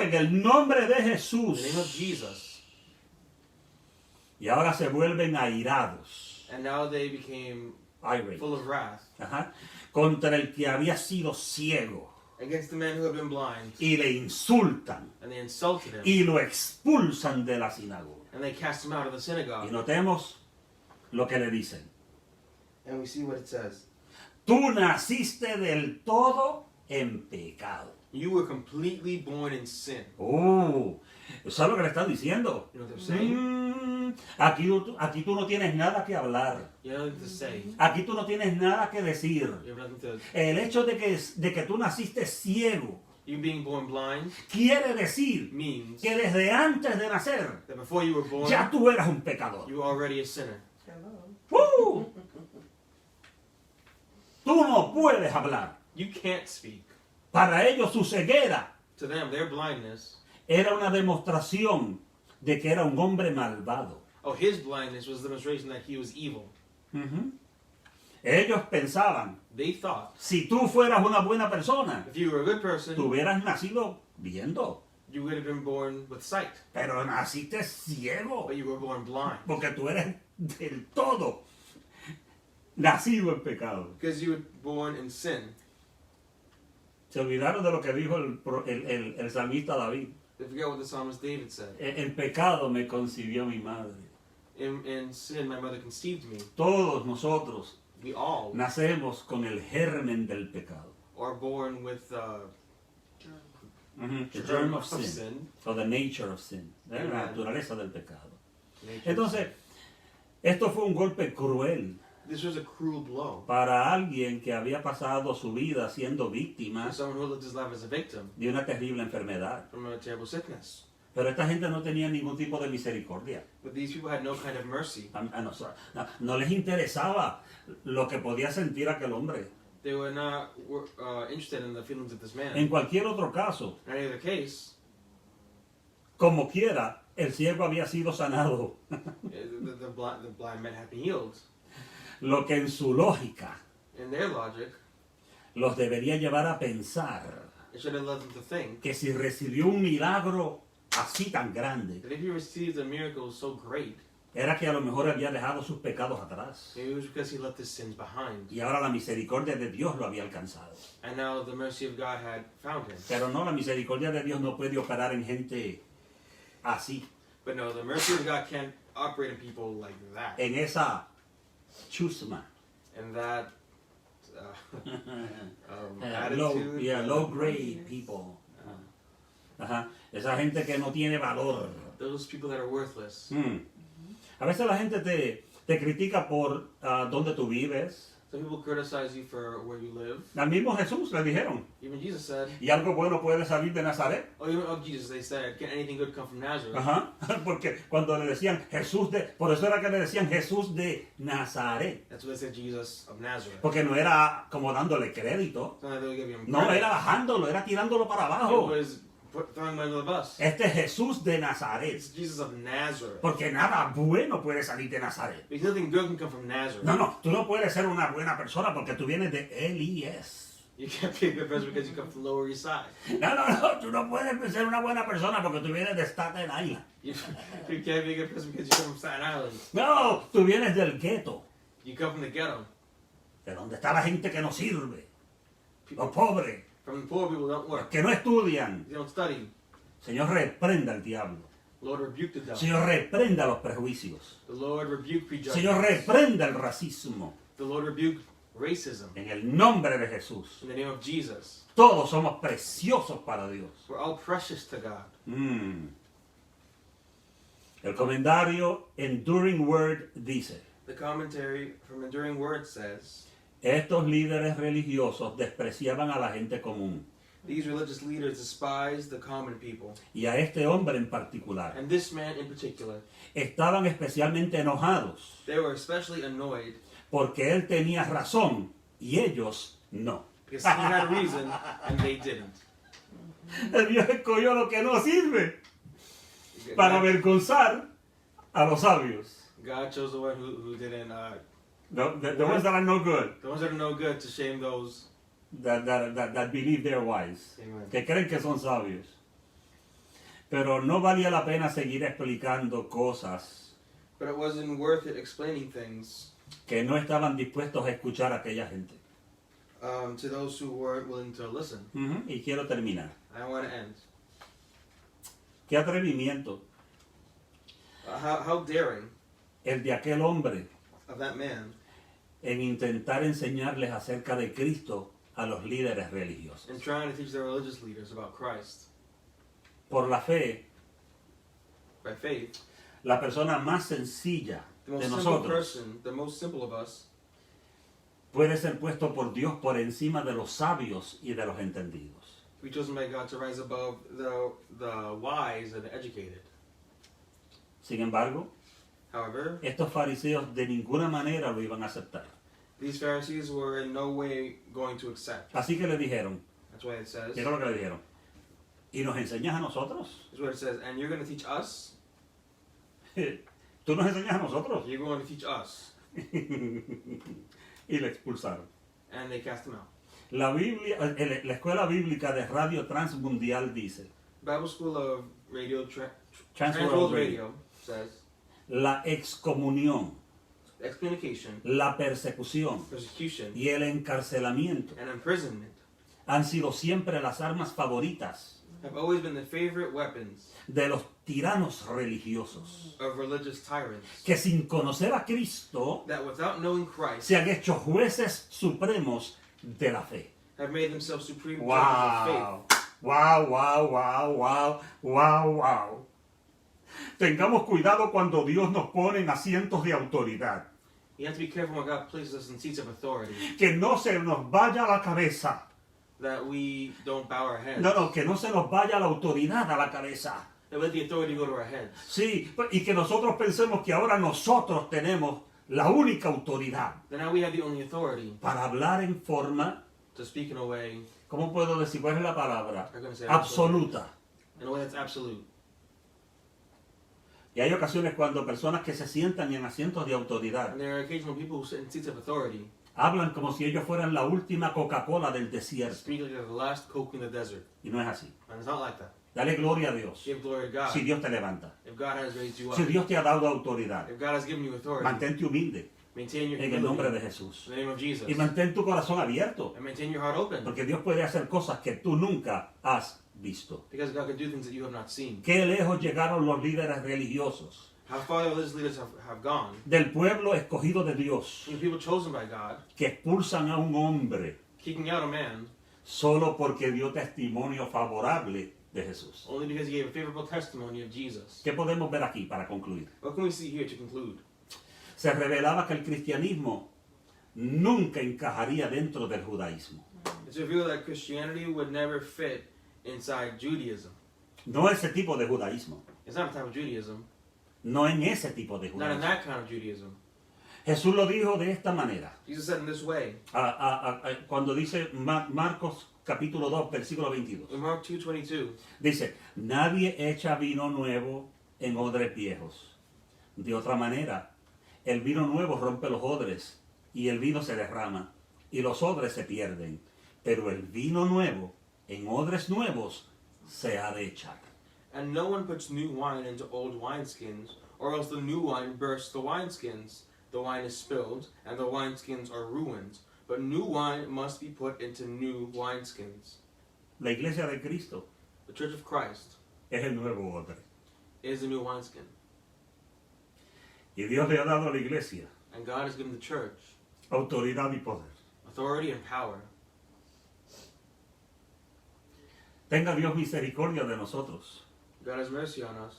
En el nombre de In the name of Jesús. Jesus. Y ahora se vuelven airados. And now they became Irate. full of wrath Ajá. Contra el que había sido ciego. against the men who have been blind. Y le insultan. And they insulted him. Y lo expulsan de la sinagoga. And they cast him out of the Y synagogue. notemos lo que le dicen. And we see what it says. Tú naciste del todo en pecado. You were completely born in sin. ¿Sabes lo que le están diciendo? You know what they're saying? Aquí tú no tienes nada que hablar. You have nothing to say. Aquí tú no tienes nada que decir. You have nothing to... El hecho de que tú naciste ciego You being born blind quiere decir means que desde antes de nacer that before you were born, ya tú eras un pecador. you were already a sinner. ¡Uh! Tú no puedes hablar. You can't speak. Para ellos su ceguera To them, their blindness, era una demostración de que era un hombre malvado. his blindness was the demonstration that he was evil. Ujú. Ellos pensaban, They thought si tú fueras una buena persona, if you were a good person, tú hubieras nacido viendo, you would have been born with sight. pero naciste ciego, But you were born blind. porque tú eres del todo nacido en pecado. Because you were born in sin. Se olvidaron de lo que dijo el salmista David. They forget what the psalmist David said. En pecado me concibió mi madre. In sin, my mother conceived me. Todos nosotros We all nacemos con el germen del pecado. are born with The germ of sin. O the nature of sin. La Amen. naturaleza del pecado. nature. Entonces, esto fue un golpe cruel This was a cruel blow para alguien que había pasado su vida siendo for víctima someone who lived his life as a victim de una terrible enfermedad. from a terrible sickness. Pero esta gente no tenía ningún tipo de misericordia. But these people had no kind of mercy. No les interesaba lo que podía sentir aquel hombre. They were not interested in the feelings of this man. En cualquier otro caso, In any other case, como quiera, el ciego había sido sanado. the blind man had been healed. Lo que en su lógica In their logic, los debería llevar a pensar it should have led them to think que si recibió un milagro así tan grande, that if he received a miracle so great, era que a lo mejor había dejado sus pecados atrás. maybe it was because he left his sins behind. Y ahora la misericordia de Dios lo había alcanzado. And now the mercy of God had found him. Pero no, la misericordia de Dios no puede operar en gente así, But no, the mercy of God can't operate in people like that. en esa chusma. And that Low grade people. Ajá. Esa gente que no tiene valor. those people that are worthless. A veces la gente te critica por dónde tú vives. Some people criticize you for where you live. Al mismo Jesús le dijeron, Even Jesus said, y algo bueno puede salir de Nazaret. even of Jesus, they said, can anything good come from Nazareth? Ajá. Porque cuando le decían Jesús por eso era que le decían Jesús de Nazaret. That's what they said, Jesus of Nazareth. Porque no era como dándole crédito. It's not that they would give him No, credit. era bajándolo, era tirándolo para It abajo. was throwing him under the bus. Este es Jesús de It's Nazaret. Jesus of Nazareth. Porque nada bueno puede salir de Nazaret. Because nothing good can come from Nazareth. No, tú no puedes ser una buena persona porque tú vienes de Elías. You can't be a good person because you come from the Lower East Side. No, tú no puedes ser una buena persona porque tú vienes de Staten Island. You can't be a good person because you come from Staten Island. No, tú vienes del gueto, You come from the ghetto. de donde está la gente que no sirve, los pobres, From the poor people who don't work. que no estudian. They don't study. Señor, reprenda al diablo. The Lord rebuke the devil. Señor, reprenda los prejuicios. The Lord rebuke prejudgments. Señor, reprenda el racismo. The Lord rebuke racism. En el nombre de Jesús. In the name of Jesus. Todos somos preciosos para Dios. We're all precious to God. El comentario Enduring Word dice: The commentary from Enduring Word says, estos líderes religiosos despreciaban a la gente común these religious leaders despise the common people. y a este hombre en particular. And this man in particular. Estaban especialmente enojados They were especially annoyed porque él tenía razón y ellos no. because he had reason and they didn't. Dios escogió lo que no sirve para avergonzar a los sabios. God chose the one who didn't, The ones that are no good, the ones that are no good to shame those. that believe they're wise, Amen. que creen que son sabios. Pero no valía la pena seguir explicando cosas But it wasn't worth it explaining things que no estaban dispuestos a escuchar a aquella gente. to those who weren't willing to listen. Y quiero terminar. I want to end. Qué atrevimiento How daring el de aquel hombre of that man en intentar enseñarles acerca de Cristo a los líderes religiosos. in trying to teach the religious leaders about Christ. Por la fe, By faith, la persona más sencilla the de most simple nosotros person, the most simple of us, puede ser puesto por Dios por encima de los sabios y de los entendidos. be chosen by God to rise above the wise and the educated. Sin embargo, However, estos fariseos de ninguna manera lo iban a aceptar. these Pharisees were in no way going to accept. Así que le dijeron, That's why it says, mira lo que le dijeron, ¿y nos enseñas a nosotros? that's what it says, and you're going to teach us? ¿Tú nos enseñas a nosotros? You're going to teach us. Y le expulsaron. And they cast him out. La Biblia, la escuela bíblica de Radio Transmundial dice, Bible School of Radio, Transworld Transworld Radio, Radio says, la excomunión, excommunication, la persecución persecution, y el encarcelamiento and imprisonment han sido siempre las armas favoritas have always been the favorite weapons de los tiranos religiosos, of religious tyrants que sin conocer a Cristo that without knowing Christ se han hecho jueces supremos de la fe. have made themselves supreme judges of faith. Wow, wow, wow, wow, wow, wow. Tengamos cuidado cuando Dios nos pone en asientos de autoridad. You have to be careful when God places us in seats of authority, Que no se nos vaya la cabeza. that we don't bow our heads. No, que no se nos vaya la autoridad a la cabeza. That let the authority go to our heads. Sí, y que nosotros pensemos que ahora nosotros tenemos la única autoridad Then now we have the only authority para hablar en forma, to speak in a way, ¿cómo puedo decir? ¿Cuál es la palabra? I'm gonna say Absoluta. in a way that's absolute. Y hay ocasiones cuando personas que se sientan en asientos de autoridad And there are occasional people who sit in seats of authority hablan como si ellos fueran la última Coca-Cola del desierto. speak like they're the last Coke in the desert. Y no es así. And it's not like that. Dale gloria a Dios. Give glory to God. Si Dios te levanta. If God has raised you up. Si Dios te ha dado autoridad. If God has given you authority. Mantente humilde Maintain your en el nombre de humility Jesús. in the name of Jesus. Y mantén tu corazón abierto. And maintain your heart open. Porque Dios puede hacer cosas que tú nunca has visto. Because God can do things that you have not seen. Qué lejos llegaron los líderes religiosos How far the religious leaders have gone. del pueblo escogido de Dios, The people chosen by God, que expulsan a un hombre kicking out a man solo porque dio testimonio favorable de Jesús. only because he gave a favorable testimony of Jesus. ¿Qué podemos ver aquí para concluir? What can we see here to conclude? Se revelaba que el cristianismo nunca encajaría dentro del judaísmo. It's revealed that Christianity would never fit inside Judaism. No ese tipo de judaísmo. It's not a type of Judaism. No en ese tipo de Not in judaísmo. that kind of Judaism. Jesús lo dijo de esta manera. Jesus said in this way, Cuando dice Marcos capítulo 2, versículo 22. in Mark 2:22, Dice, nadie echa vino nuevo en odres viejos. De otra manera, el vino nuevo rompe los odres y el vino se derrama y los odres se pierden. Pero el vino nuevo en odres nuevos se ha de echar. and no one puts new wine into old wineskins, or else the new wine bursts the wineskins. The wine is spilled, and the wineskins are ruined. But new wine must be put into new wineskins. La iglesia de Cristo The Church of Christ es el nuevo odre. is the new wineskin. Y Dios le ha dado a la iglesia And God has given the church autoridad y poder. authority and power. Tenga Dios misericordia de nosotros. God has mercy on us.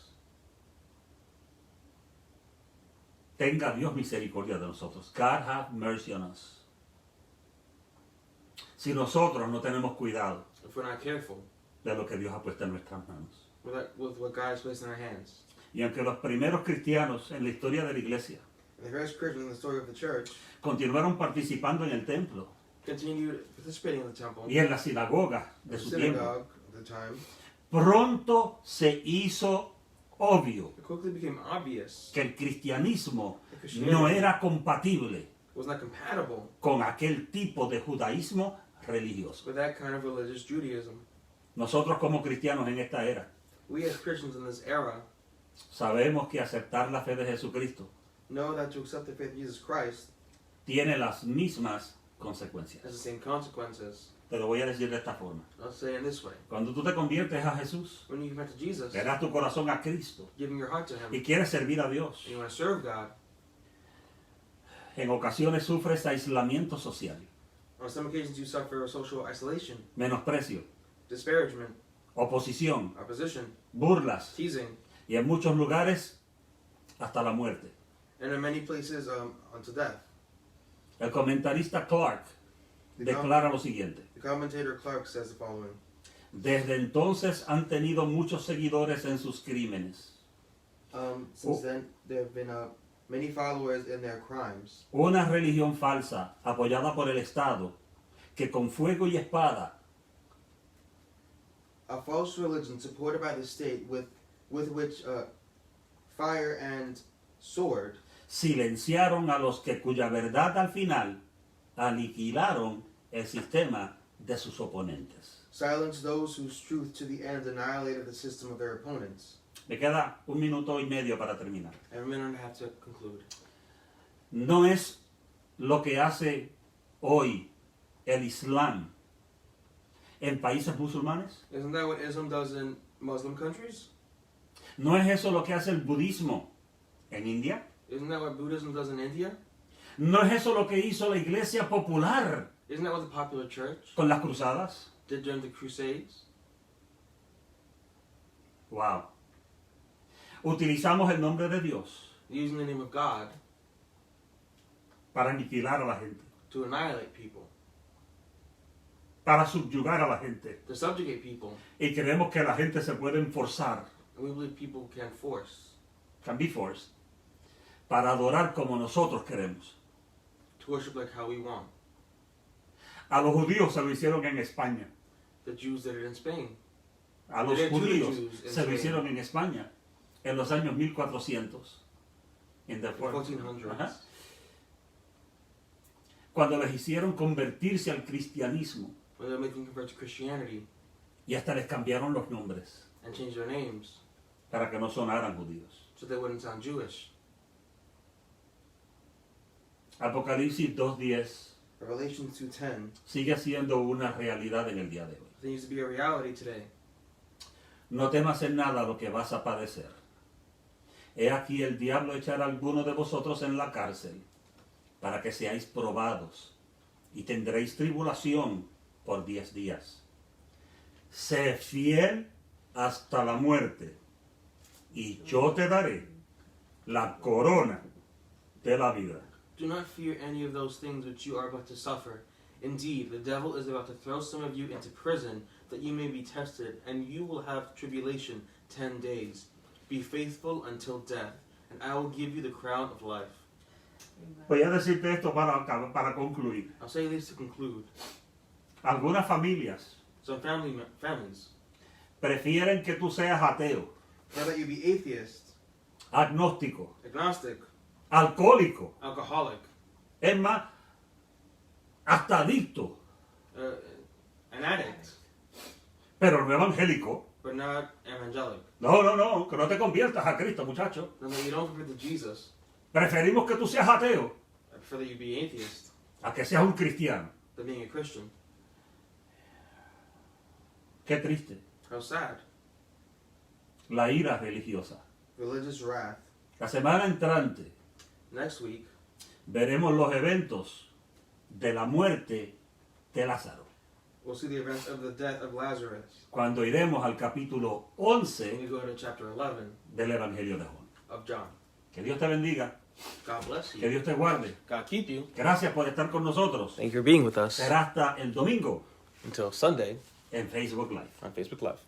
Tenga Dios misericordia de nosotros. God have mercy on us. Si nosotros no tenemos cuidado If we're not careful de lo que Dios ha puesto en nuestras manos. with what God has placed in our hands. Y aunque los primeros cristianos en la historia de la iglesia And the various Christians in the story of the church continuaron participando en el templo continued participating in the temple, y en la sinagoga de the su tiempo, synagogue of the time. pronto se hizo obvio It quickly became obvious que el cristianismo that Christianity no era compatible was not compatible con aquel tipo de judaísmo religioso. with that kind of religious Judaism. Nosotros como cristianos en esta era We as Christians in this era sabemos que aceptar la fe de Jesucristo know that to accept the faith of Jesus Christ tiene las mismas consecuencias. has the same consequences. Te lo voy a decir de esta forma. I'll say it in this way. Cuando tú te conviertes a Jesús, When you convert to Jesus, le das tu corazón a Cristo giving your heart to Him, y quieres servir a Dios, and you want to serve God, en ocasiones sufres aislamiento social, on some occasions you suffer social isolation, menosprecio, disparagement, oposición, opposition, burlas teasing, y en muchos lugares hasta la muerte. and in many places unto death. El comentarista Clark declara lo siguiente. The commentator Clark says the following. Desde entonces han tenido muchos seguidores en sus crímenes. Since then, there have been many followers in their crimes. Una religión falsa apoyada por el Estado que con fuego y espada A false religion supported by the state with which fire and sword silenciaron a los que cuya verdad al final aniquilaron el sistema de sus oponentes. silenced those whose truth to the end annihilated the system of their opponents. Me queda 1 minuto y medio para terminar. And a minute and a half to conclude. No es lo que hace hoy el Islam en países musulmanes. Isn't that what Islam does in Muslim countries? No es eso lo que hace el budismo en India. Isn't that what Buddhism does in India? No es eso lo que hizo la iglesia popular Isn't that what the popular church con las cruzadas. did during the Crusades? Wow. Utilizamos el nombre de Dios Using the name of God para aniquilar a la gente, to annihilate people, para subyugar a la gente. to subjugate people. Y creemos que la gente se puede forzar, And we believe people can force, can be forced, para adorar como nosotros queremos. to worship like how we want. A los judíos se lo hicieron en España. The Jews did it in Spain. A los They did to the judíos Jews in se lo Spain. hicieron en España en los años 1400. In the The 1400s. Ajá. Cuando les hicieron convertirse al cristianismo When they were making convert to Christianity y hasta les cambiaron los nombres and changed their names para que no sonaran judíos. so they wouldn't sound Jewish. Apocalipsis 2:10 Revelation 2:10 sigue siendo una realidad en el día de hoy. continues to be a reality today. No temas en nada lo que vas a padecer. He aquí el diablo echará a alguno de vosotros en la cárcel para que seáis probados y tendréis tribulación por 10 días. Sé fiel hasta la muerte y yo te daré la corona de la vida. Do not fear any of those things which you are about to suffer. Indeed, the devil is about to throw some of you into prison that you may be tested, and you will have tribulation 10 days. Be faithful until death, and I will give you the crown of life. Voy a decirte esto para concluir. I'll say this to conclude. Algunas familias Some families prefieren que tú seas ateo, rather that you be atheist, agnóstico, agnostic, alcohólico, alcoholic, es más, hasta adicto, an addict, pero no evangélico. but not evangelic. No, que no te conviertas a Cristo, muchacho. No, you don't convert to Jesus. Preferimos que tú seas ateo I prefer that you be atheist a que seas un cristiano. than being a Christian. Qué triste. How sad. La ira religiosa. Religious wrath. La semana entrante Next week, veremos los eventos de la muerte de Lázaro. we'll see the events of the death of Lazarus. Cuando iremos al capítulo When 11 we go to chapter 11 del Evangelio de Juan. of John. Que Dios te bendiga, God bless que you. Dios te guarde. God keep you. Gracias por estar con nosotros. Thank you for being with us. Será hasta el domingo Until Sunday en Facebook Live. on Facebook Live.